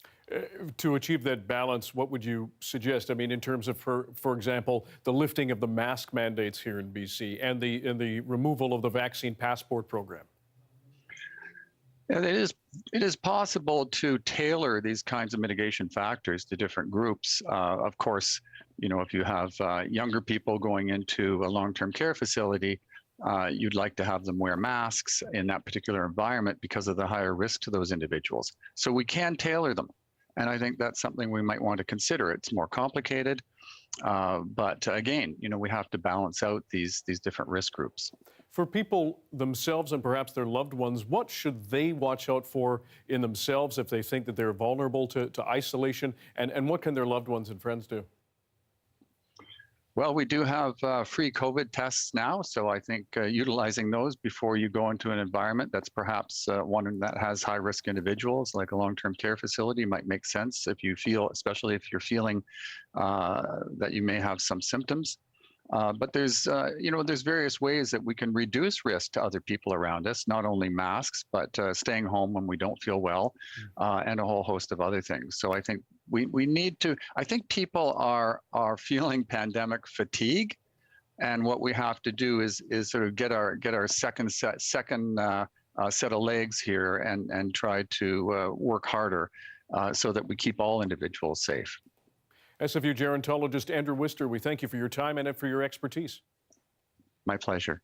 Speaker 1: To achieve that balance, what would you suggest? I mean, in terms of, for example, the lifting of the mask mandates here in BC and the removal of the vaccine passport program.
Speaker 28: And it is possible to tailor these kinds of mitigation factors to different groups. Of course, you know, if you have younger people going into a long-term care facility, you'd like to have them wear masks in that particular environment because of the higher risk to those individuals. So we can tailor them. And I think that's something we might want to consider. It's more complicated, but again, you know, we have to balance out these different risk groups.
Speaker 1: For people themselves and perhaps their loved ones, what should they watch out for in themselves if they think that they're vulnerable to isolation? And what can their loved ones and friends do?
Speaker 28: Well, we do have free COVID tests now, so I think utilizing those before you go into an environment that's perhaps one that has high-risk individuals, like a long-term care facility, might make sense if you feel, especially if you're feeling that you may have some symptoms. But there's, you know, there's various ways that we can reduce risk to other people around us, not only masks, but staying home when we don't feel well, and a whole host of other things. So I think we need to, I think people are feeling pandemic fatigue, and what we have to do is sort of get our second set of legs here and try to work harder so that we keep all individuals safe.
Speaker 1: SFU gerontologist Andrew Wister, we thank you for your time and for your expertise.
Speaker 28: My pleasure.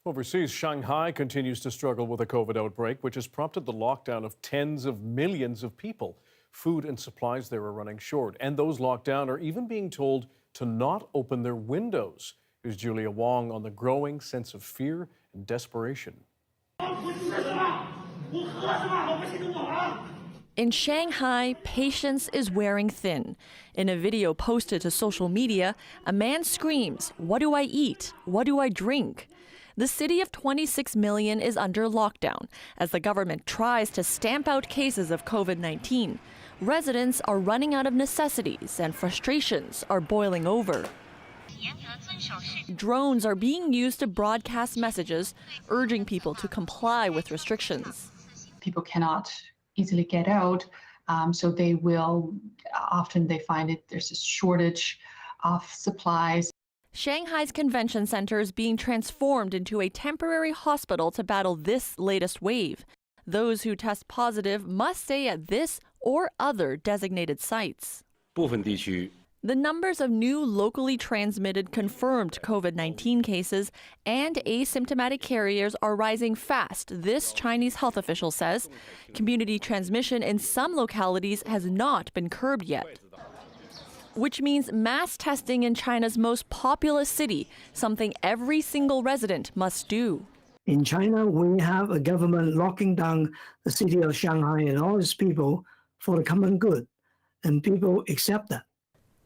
Speaker 1: Overseas, Shanghai continues to struggle with a COVID outbreak, which has prompted the lockdown of tens of millions of people. Food and supplies there are running short, and those locked down are even being told to not open their windows. Here's Julia Wong on the growing sense of fear and desperation.
Speaker 19: In Shanghai, patience is wearing thin. In a video posted to social media, a man screams, "What do I eat? What do I drink?" The city of 26 million is under lockdown as the government tries to stamp out cases of COVID-19. Residents are running out of necessities and frustrations are boiling over. Drones are being used to broadcast messages, urging people to comply with restrictions.
Speaker 18: People cannot easily get out, so they will, often they find it, there's a shortage of supplies.
Speaker 19: Shanghai's convention center is being transformed into a temporary hospital to battle this latest wave. Those who test positive must stay at this or other designated sites. The numbers of new locally transmitted confirmed COVID-19 cases and asymptomatic carriers are rising fast, this Chinese health official says. Community transmission in some localities has not been curbed yet, which means mass testing in China's most populous city, something every single resident must do.
Speaker 20: In China, we have a government locking down the city of Shanghai and all its people for the common good, and people accept that.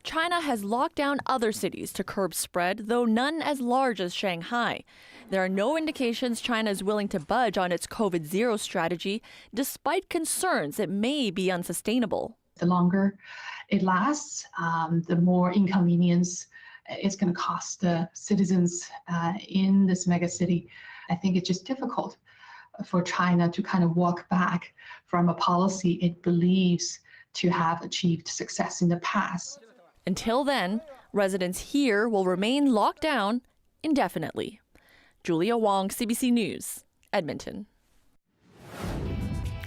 Speaker 19: China has locked down other cities to curb spread, though none as large as Shanghai. There are no indications China is willing to budge on its COVID-0 strategy, despite concerns it may be unsustainable.
Speaker 18: The longer it lasts, the more inconvenience it's going to cost the citizens in this mega city. I think it's just difficult for China to kind of walk back from a policy it believes to have achieved success in the past.
Speaker 19: Until then, residents here will remain locked down indefinitely. Julia Wong, CBC News, Edmonton.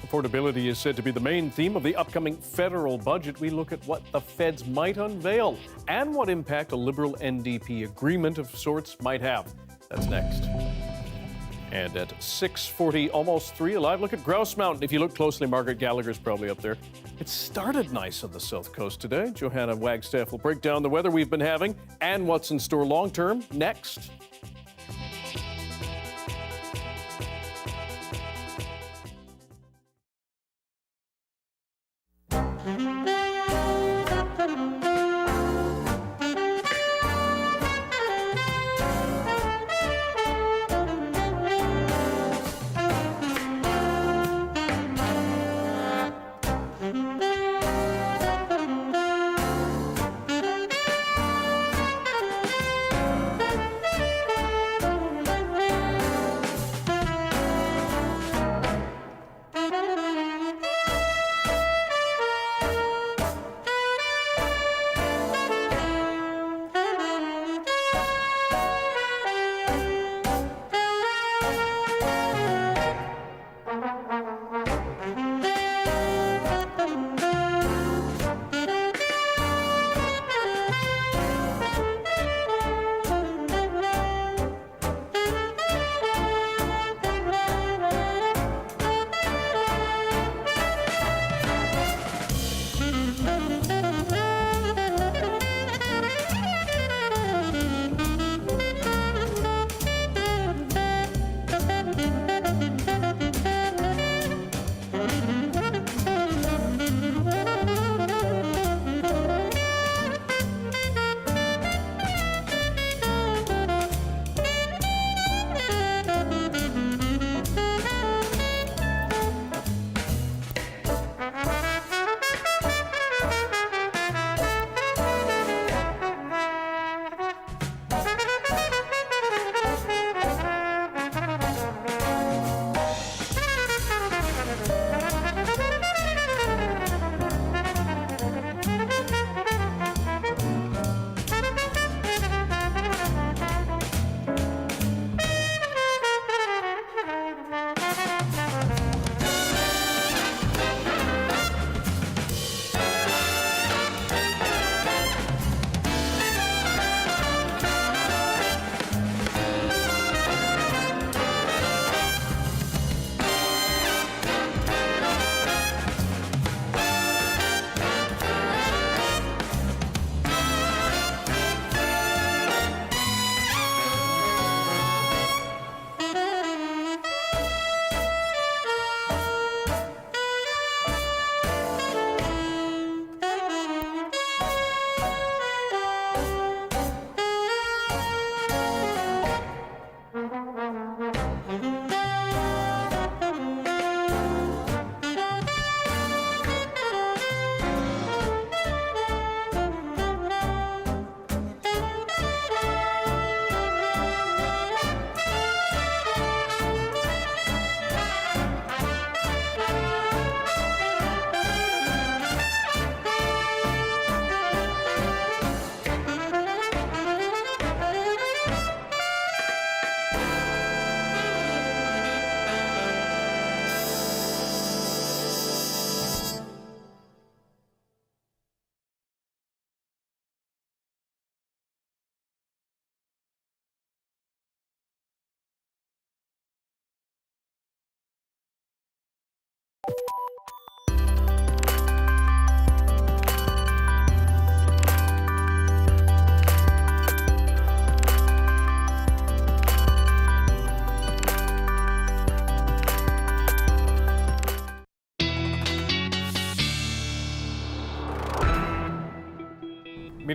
Speaker 1: Affordability is said to be the main theme of the upcoming federal budget. We look at what the feds might unveil and what impact a Liberal NDP agreement of sorts might have. That's next. And at 6:40, almost 3, a live look at Grouse Mountain. If you look closely, Margaret Gallagher's probably up there. It started nice on the south coast today. Johanna Wagstaffe will break down the weather we've been having and what's in store long term next.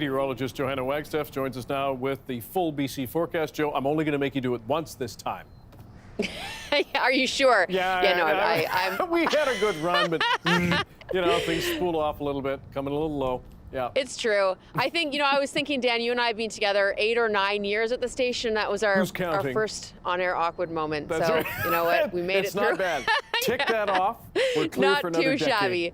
Speaker 1: Meteorologist Johanna Wagstaffe joins us now with the full BC forecast. Joe, I'm only going to make you do it once this time.
Speaker 3: Are you sure?
Speaker 1: Yeah,
Speaker 3: I'm...
Speaker 1: we had a good run, but things spool off a little bit, coming a little low. Yeah.
Speaker 3: It's true. I think, I was thinking, Dan, you and I have been together 8 or 9 years at the station. That was our first on-air awkward moment.
Speaker 1: That's
Speaker 3: so,
Speaker 1: right.
Speaker 3: You know what? We made
Speaker 1: it's
Speaker 3: it through.
Speaker 1: Not bad. Tick that off. We're clear
Speaker 3: not
Speaker 1: for another
Speaker 3: too
Speaker 1: decade.
Speaker 3: Shabby.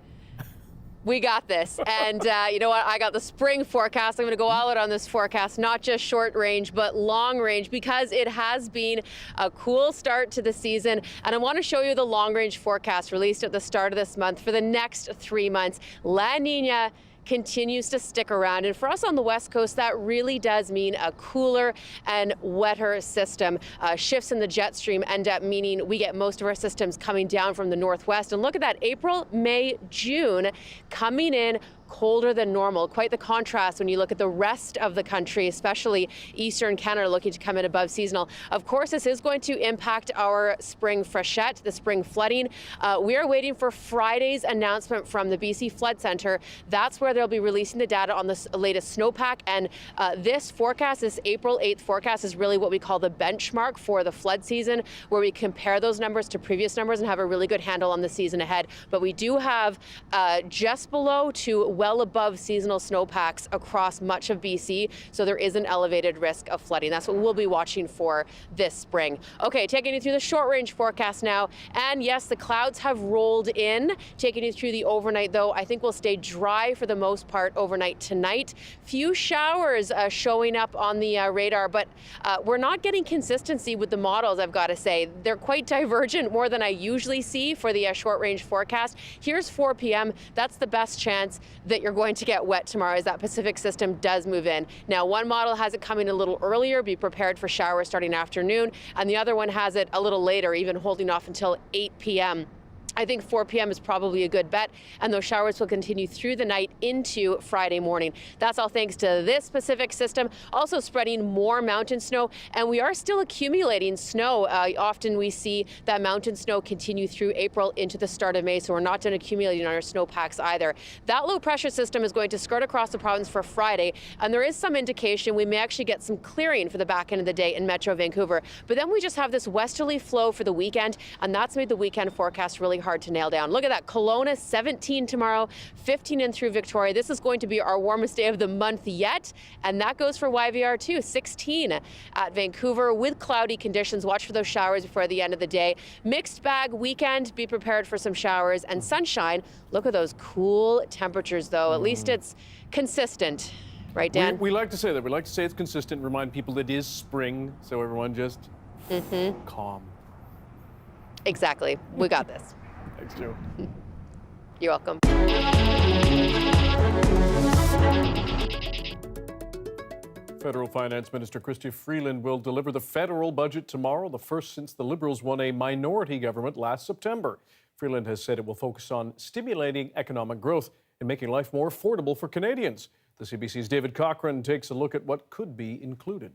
Speaker 3: We got this. And you know what? I got the spring forecast. I'm going to go all out on this forecast, not just short range, but long range, because it has been a cool start to the season. And I want to show you the long range forecast released at the start of this month for the next 3 months. La Nina continues to stick around. And for us on the West Coast, that really does mean a cooler and wetter system. Shifts in the jet stream end up meaning we get most of our systems coming down from the northwest. And look at that, April, May, June coming in colder than normal. Quite the contrast when you look at the rest of the country, especially Eastern Canada looking to come in above seasonal. Of course, this is going to impact our spring freshet, the spring flooding. We are waiting for Friday's announcement from the BC Flood Centre. That's where they'll be releasing the data on the latest snowpack. And this forecast, this April 8th forecast, is really what we call the benchmark for the flood season, where we compare those numbers to previous numbers and have a really good handle on the season ahead. But we do have just below to well above seasonal snowpacks across much of BC, so there is an elevated risk of flooding. That's what we'll be watching for this spring. Okay, taking you through the short range forecast now. And yes, the clouds have rolled in. Taking you through the overnight, though, I think we'll stay dry for the most part overnight tonight. Few showers showing up on the radar, but we're not getting consistency with the models, I've got to say. They're quite divergent, more than I usually see for the short range forecast. Here's 4 p.m. That's the best chance that you're going to get wet tomorrow as that Pacific system does move in. Now, one model has it coming a little earlier, be prepared for showers starting afternoon, and the other one has it a little later, even holding off until 8 p.m. I think 4 p.m. is probably a good bet, and those showers will continue through the night into Friday morning. That's all thanks to this Pacific system, also spreading more mountain snow, and we are still accumulating snow. Often we see that mountain snow continue through April into the start of May, so we're not done accumulating on our snowpacks either. That low pressure system is going to skirt across the province for Friday, and there is some indication we may actually get some clearing for the back end of the day in Metro Vancouver. But then we just have this westerly flow for the weekend, and that's made the weekend forecast really hard to nail down. Look at that, Kelowna 17 tomorrow, 15 in through Victoria. This is going to be our warmest day of the month yet, and that goes for YVR too, 16 at Vancouver with cloudy conditions. Watch for those showers before the end of the day. Mixed bag weekend, be prepared for some showers and sunshine. Look at those cool temperatures though. At least it's consistent, right, Dan?
Speaker 1: We like to say that. We like to say it's consistent, remind people it is spring, so everyone just calm.
Speaker 3: Exactly. We got this.
Speaker 1: Thanks, Joe.
Speaker 3: You're welcome.
Speaker 1: Federal Finance Minister Chrystia Freeland will deliver the federal budget tomorrow, the first since the Liberals won a minority government last September. Freeland has said it will focus on stimulating economic growth and making life more affordable for Canadians. The CBC's David Cochran takes a look at what could be included.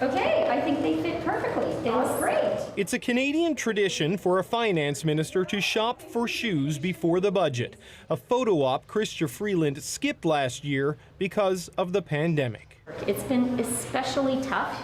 Speaker 5: Okay, I think they fit perfectly. They look great.
Speaker 21: It's a Canadian tradition for a finance minister to shop for shoes before the budget. A photo op Chrystia Freeland skipped last year because of the pandemic.
Speaker 5: It's been especially tough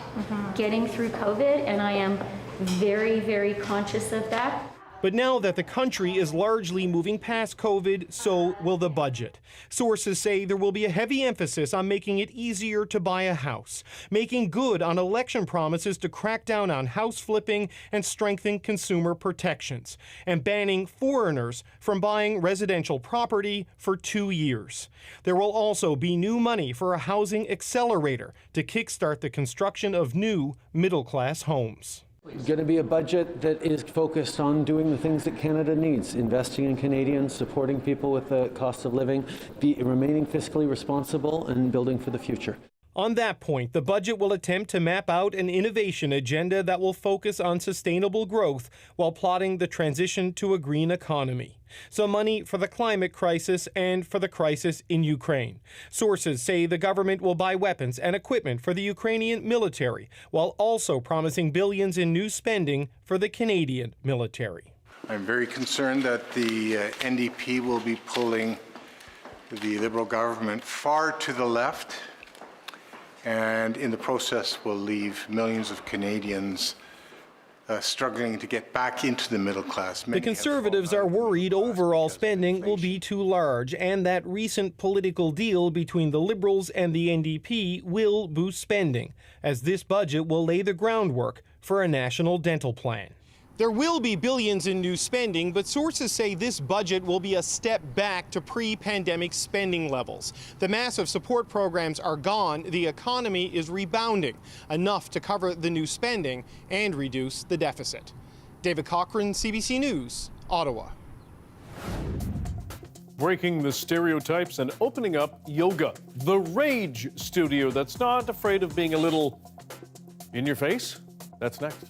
Speaker 5: getting through COVID, and I am very, very conscious of that.
Speaker 21: But now that the country is largely moving past COVID, so will the budget. Sources say there will be a heavy emphasis on making it easier to buy a house, making good on election promises to crack down on house flipping and strengthen consumer protections, and banning foreigners from buying residential property for 2 years. There will also be new money for a housing accelerator to kickstart the construction of new middle-class homes.
Speaker 22: It's going to be a budget that is focused on doing the things that Canada needs, investing in Canadians, supporting people with the cost of living, remaining fiscally responsible, and building for the future.
Speaker 21: On that point, the budget will attempt to map out an innovation agenda that will focus on sustainable growth while plotting the transition to a green economy. Some money for the climate crisis and for the crisis in Ukraine. Sources say the government will buy weapons and equipment for the Ukrainian military, while also promising billions in new spending for the Canadian military.
Speaker 23: I'm very concerned that the NDP will be pulling
Speaker 2: the Liberal government far to the left, and in the process will leave millions of Canadians struggling to get back into the middle class.
Speaker 21: The Conservatives are worried overall spending will be too large and that recent political deal between the Liberals and the NDP will boost spending, as this budget will lay the groundwork for a national dental plan. There will be billions in new spending, but sources say this budget will be a step back to pre-pandemic spending levels. The massive support programs are gone, the economy is rebounding, enough to cover the new spending and reduce the deficit. David Cochran, CBC News, Ottawa.
Speaker 1: Breaking the stereotypes and opening up yoga. The Rage Studio that's not afraid of being a little in your face. That's next.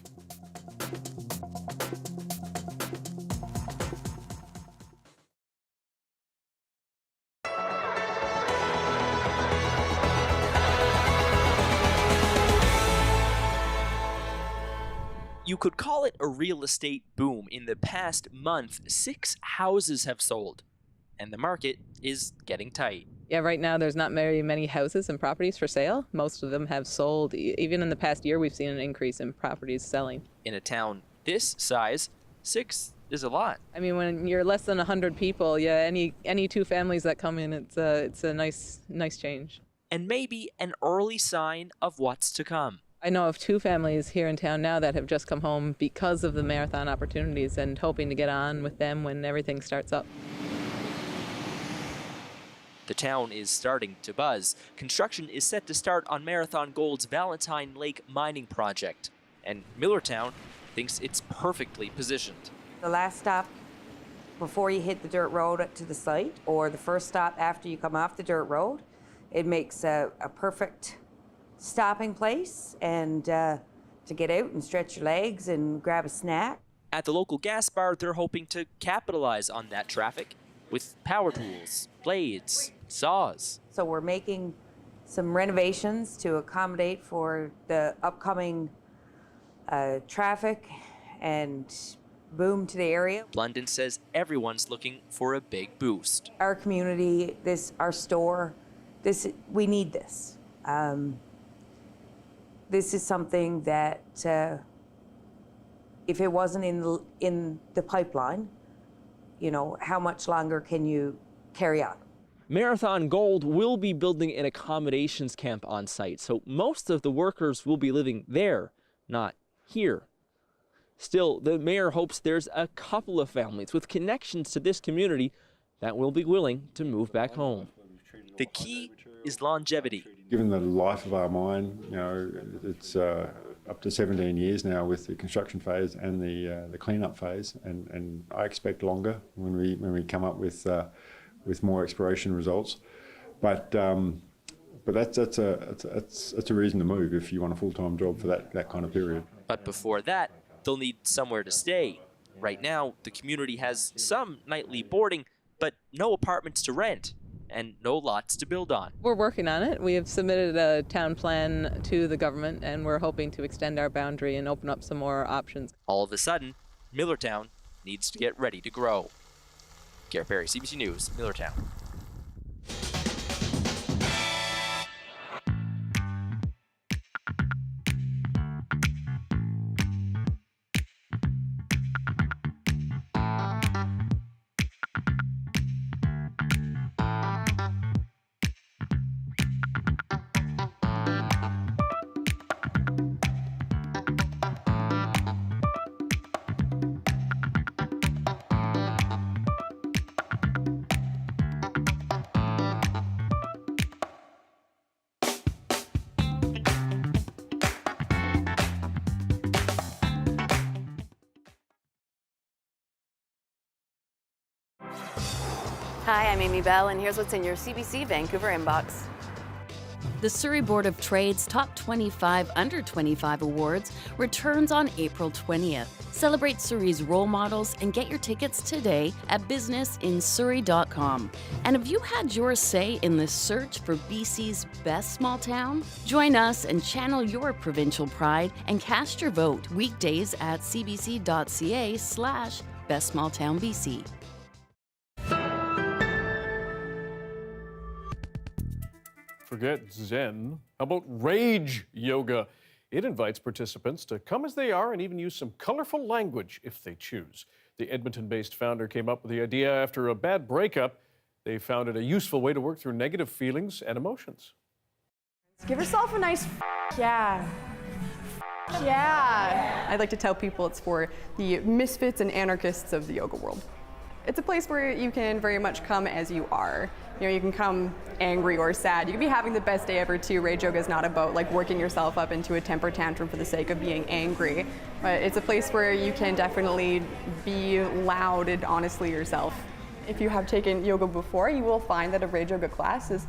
Speaker 4: You could call it a real estate boom. In the past month, 6 houses have sold, and the market is getting tight.
Speaker 6: Yeah, right now there's not very many houses and properties for sale. Most of them have sold. Even in the past year, we've seen an increase in properties selling.
Speaker 4: In a town this size, 6 is a lot.
Speaker 6: I mean, when you're less than 100 people, yeah, any 2 families that come in, it's a nice change.
Speaker 4: And maybe an early sign of what's to come.
Speaker 6: I know of 2 families here in town now that have just come home because of the marathon opportunities and hoping to get on with them when everything starts up.
Speaker 4: The town is starting to buzz. Construction is set to start on Marathon Gold's Valentine Lake mining project, and Millertown thinks it's perfectly positioned.
Speaker 8: The last stop before you hit the dirt road to the site, or the first stop after you come off the dirt road, it makes a perfect stopping place and to get out and stretch your legs and grab a snack.
Speaker 4: At the local gas bar, they're hoping to capitalize on that traffic with power tools, blades, saws.
Speaker 8: So we're making some renovations to accommodate for the upcoming traffic and boom to the area.
Speaker 4: London says everyone's looking for a big boost.
Speaker 8: Our community, our store, we need this. This is something that, if it wasn't in the pipeline, how much longer can you carry on?
Speaker 23: Marathon Gold will be building an accommodations camp on site, so most of the workers will be living there, not here. Still, the mayor hopes there's a couple of families with connections to this community that will be willing to move back home.
Speaker 4: The key is longevity.
Speaker 24: Given the life of our mine, it's up to 17 years now with the construction phase and the cleanup phase, and I expect longer when we come up with more exploration results. But that's a reason to move if you want a full-time job for that kind of period.
Speaker 4: But before that, they'll need somewhere to stay. Right now, the community has some nightly boarding, but no apartments to rent and no lots to build on.
Speaker 6: We're working on it. We have submitted a town plan to the government, and we're hoping to extend our boundary and open up some more options.
Speaker 4: All of a sudden, Millertown needs to get ready to grow. Garrett Perry, CBC News, Millertown.
Speaker 25: Hi, I'm Amy Bell, and here's what's in your CBC Vancouver inbox.
Speaker 26: The Surrey Board of Trade's Top 25 Under 25 Awards returns on April 20th. Celebrate Surrey's role models and get your tickets today at businessinsurrey.com. And have you had your say in the search for BC's best small town? Join us and channel your provincial pride and cast your vote weekdays at cbc.ca/bestsmalltownbc.
Speaker 1: Forget Zen. How about Rage Yoga? It invites participants to come as they are and even use some colorful language if they choose. The Edmonton-based founder came up with the idea after a bad breakup. They found it a useful way to work through negative feelings and emotions.
Speaker 7: Give yourself a nice yeah. Yeah. I'd like to tell people it's for the misfits and anarchists of the yoga world. It's a place where you can very much come as you are. You know, you can come angry or sad. You can be having the best day ever too. Rage yoga is not about like working yourself up into a temper tantrum for the sake of being angry. But it's a place where you can definitely be loud and honestly yourself. If you have taken yoga before, you will find that a Rage yoga class is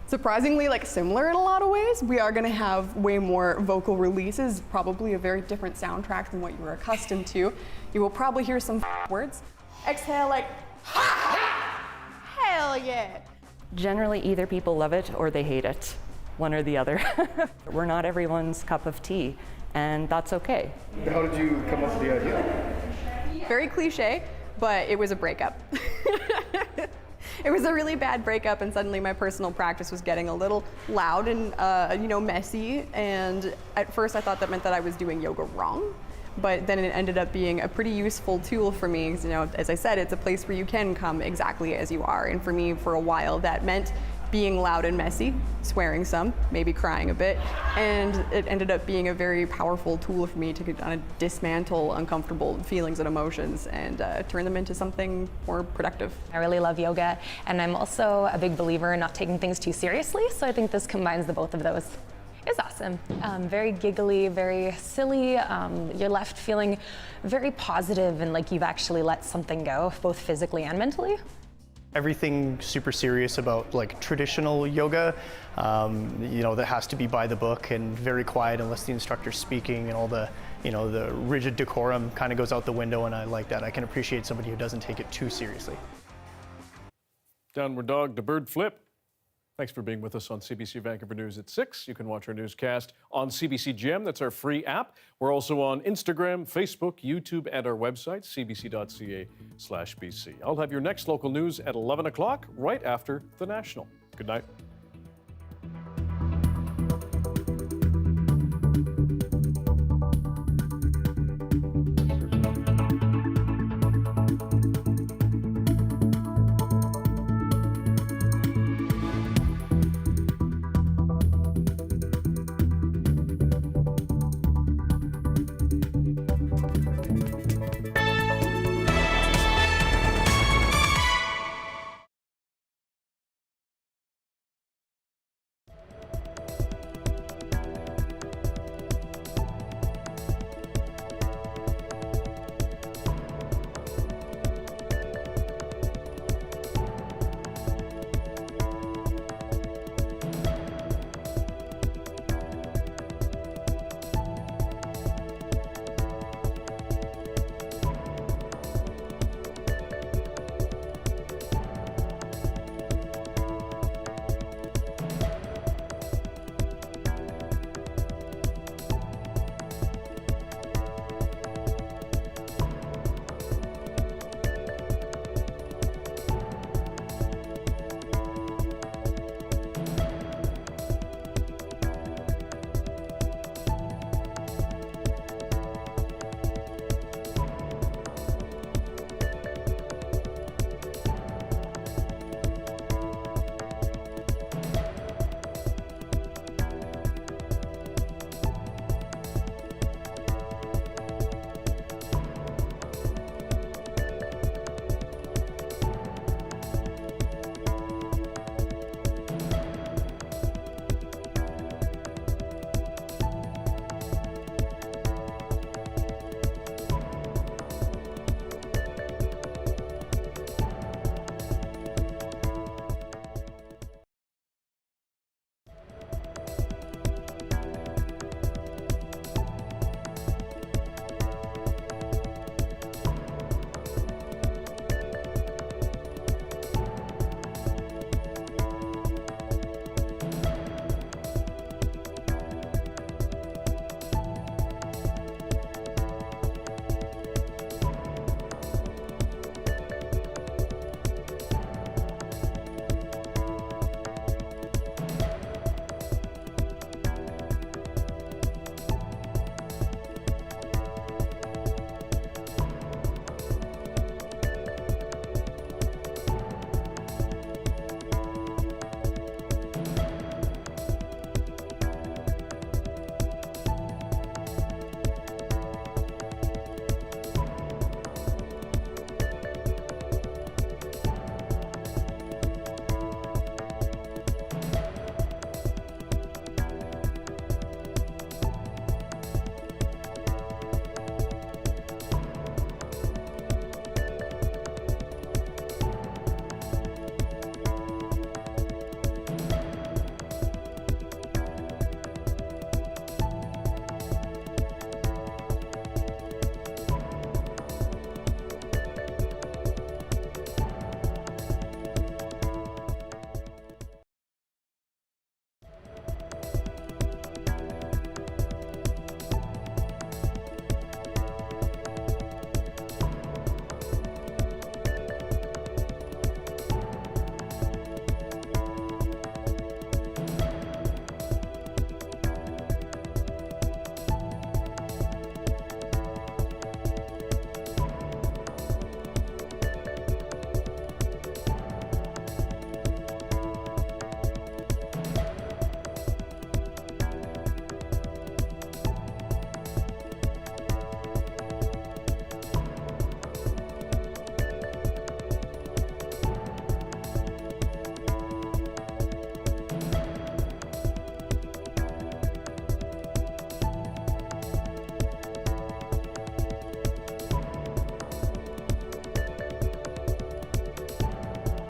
Speaker 7: surprisingly like similar in a lot of ways. We are going to have way more vocal releases, probably a very different soundtrack than what you were accustomed to. You will probably hear some words. Exhale like, hell yeah.
Speaker 9: Generally, either people love it or they hate it, one or the other. We're not everyone's cup of tea, and that's okay.
Speaker 10: How did you come up with the idea?
Speaker 7: Very cliche, but it was a breakup. It was a really bad breakup, and suddenly my personal practice was getting a little loud and messy. And at first I thought that meant that I was doing yoga wrong. But then it ended up being a pretty useful tool for me. You know, as I said, it's a place where you can come exactly as you are. And for me, for a while, that meant being loud and messy, swearing some, maybe crying a bit. And it ended up being a very powerful tool for me to kind of dismantle uncomfortable feelings and emotions and turn them into something more productive.
Speaker 11: I really love yoga, and I'm also a big believer in not taking things too seriously. So I think this combines the both of those. It was awesome. Very giggly, very silly. You're left feeling very positive and like you've actually let something go, both physically and mentally.
Speaker 10: Everything super serious about like traditional yoga, that has to be by the book and very quiet unless the instructor's speaking, and all the, the rigid decorum kind of goes out the window, and I like that. I can appreciate somebody who doesn't take it too seriously.
Speaker 1: Downward dog to bird flip. Thanks for being with us on CBC Vancouver News at 6. You can watch our newscast on CBC Gem. That's our free app. We're also on Instagram, Facebook, YouTube, and our website, cbc.ca/BC. I'll have your next local news at 11 o'clock, right after the National. Good night.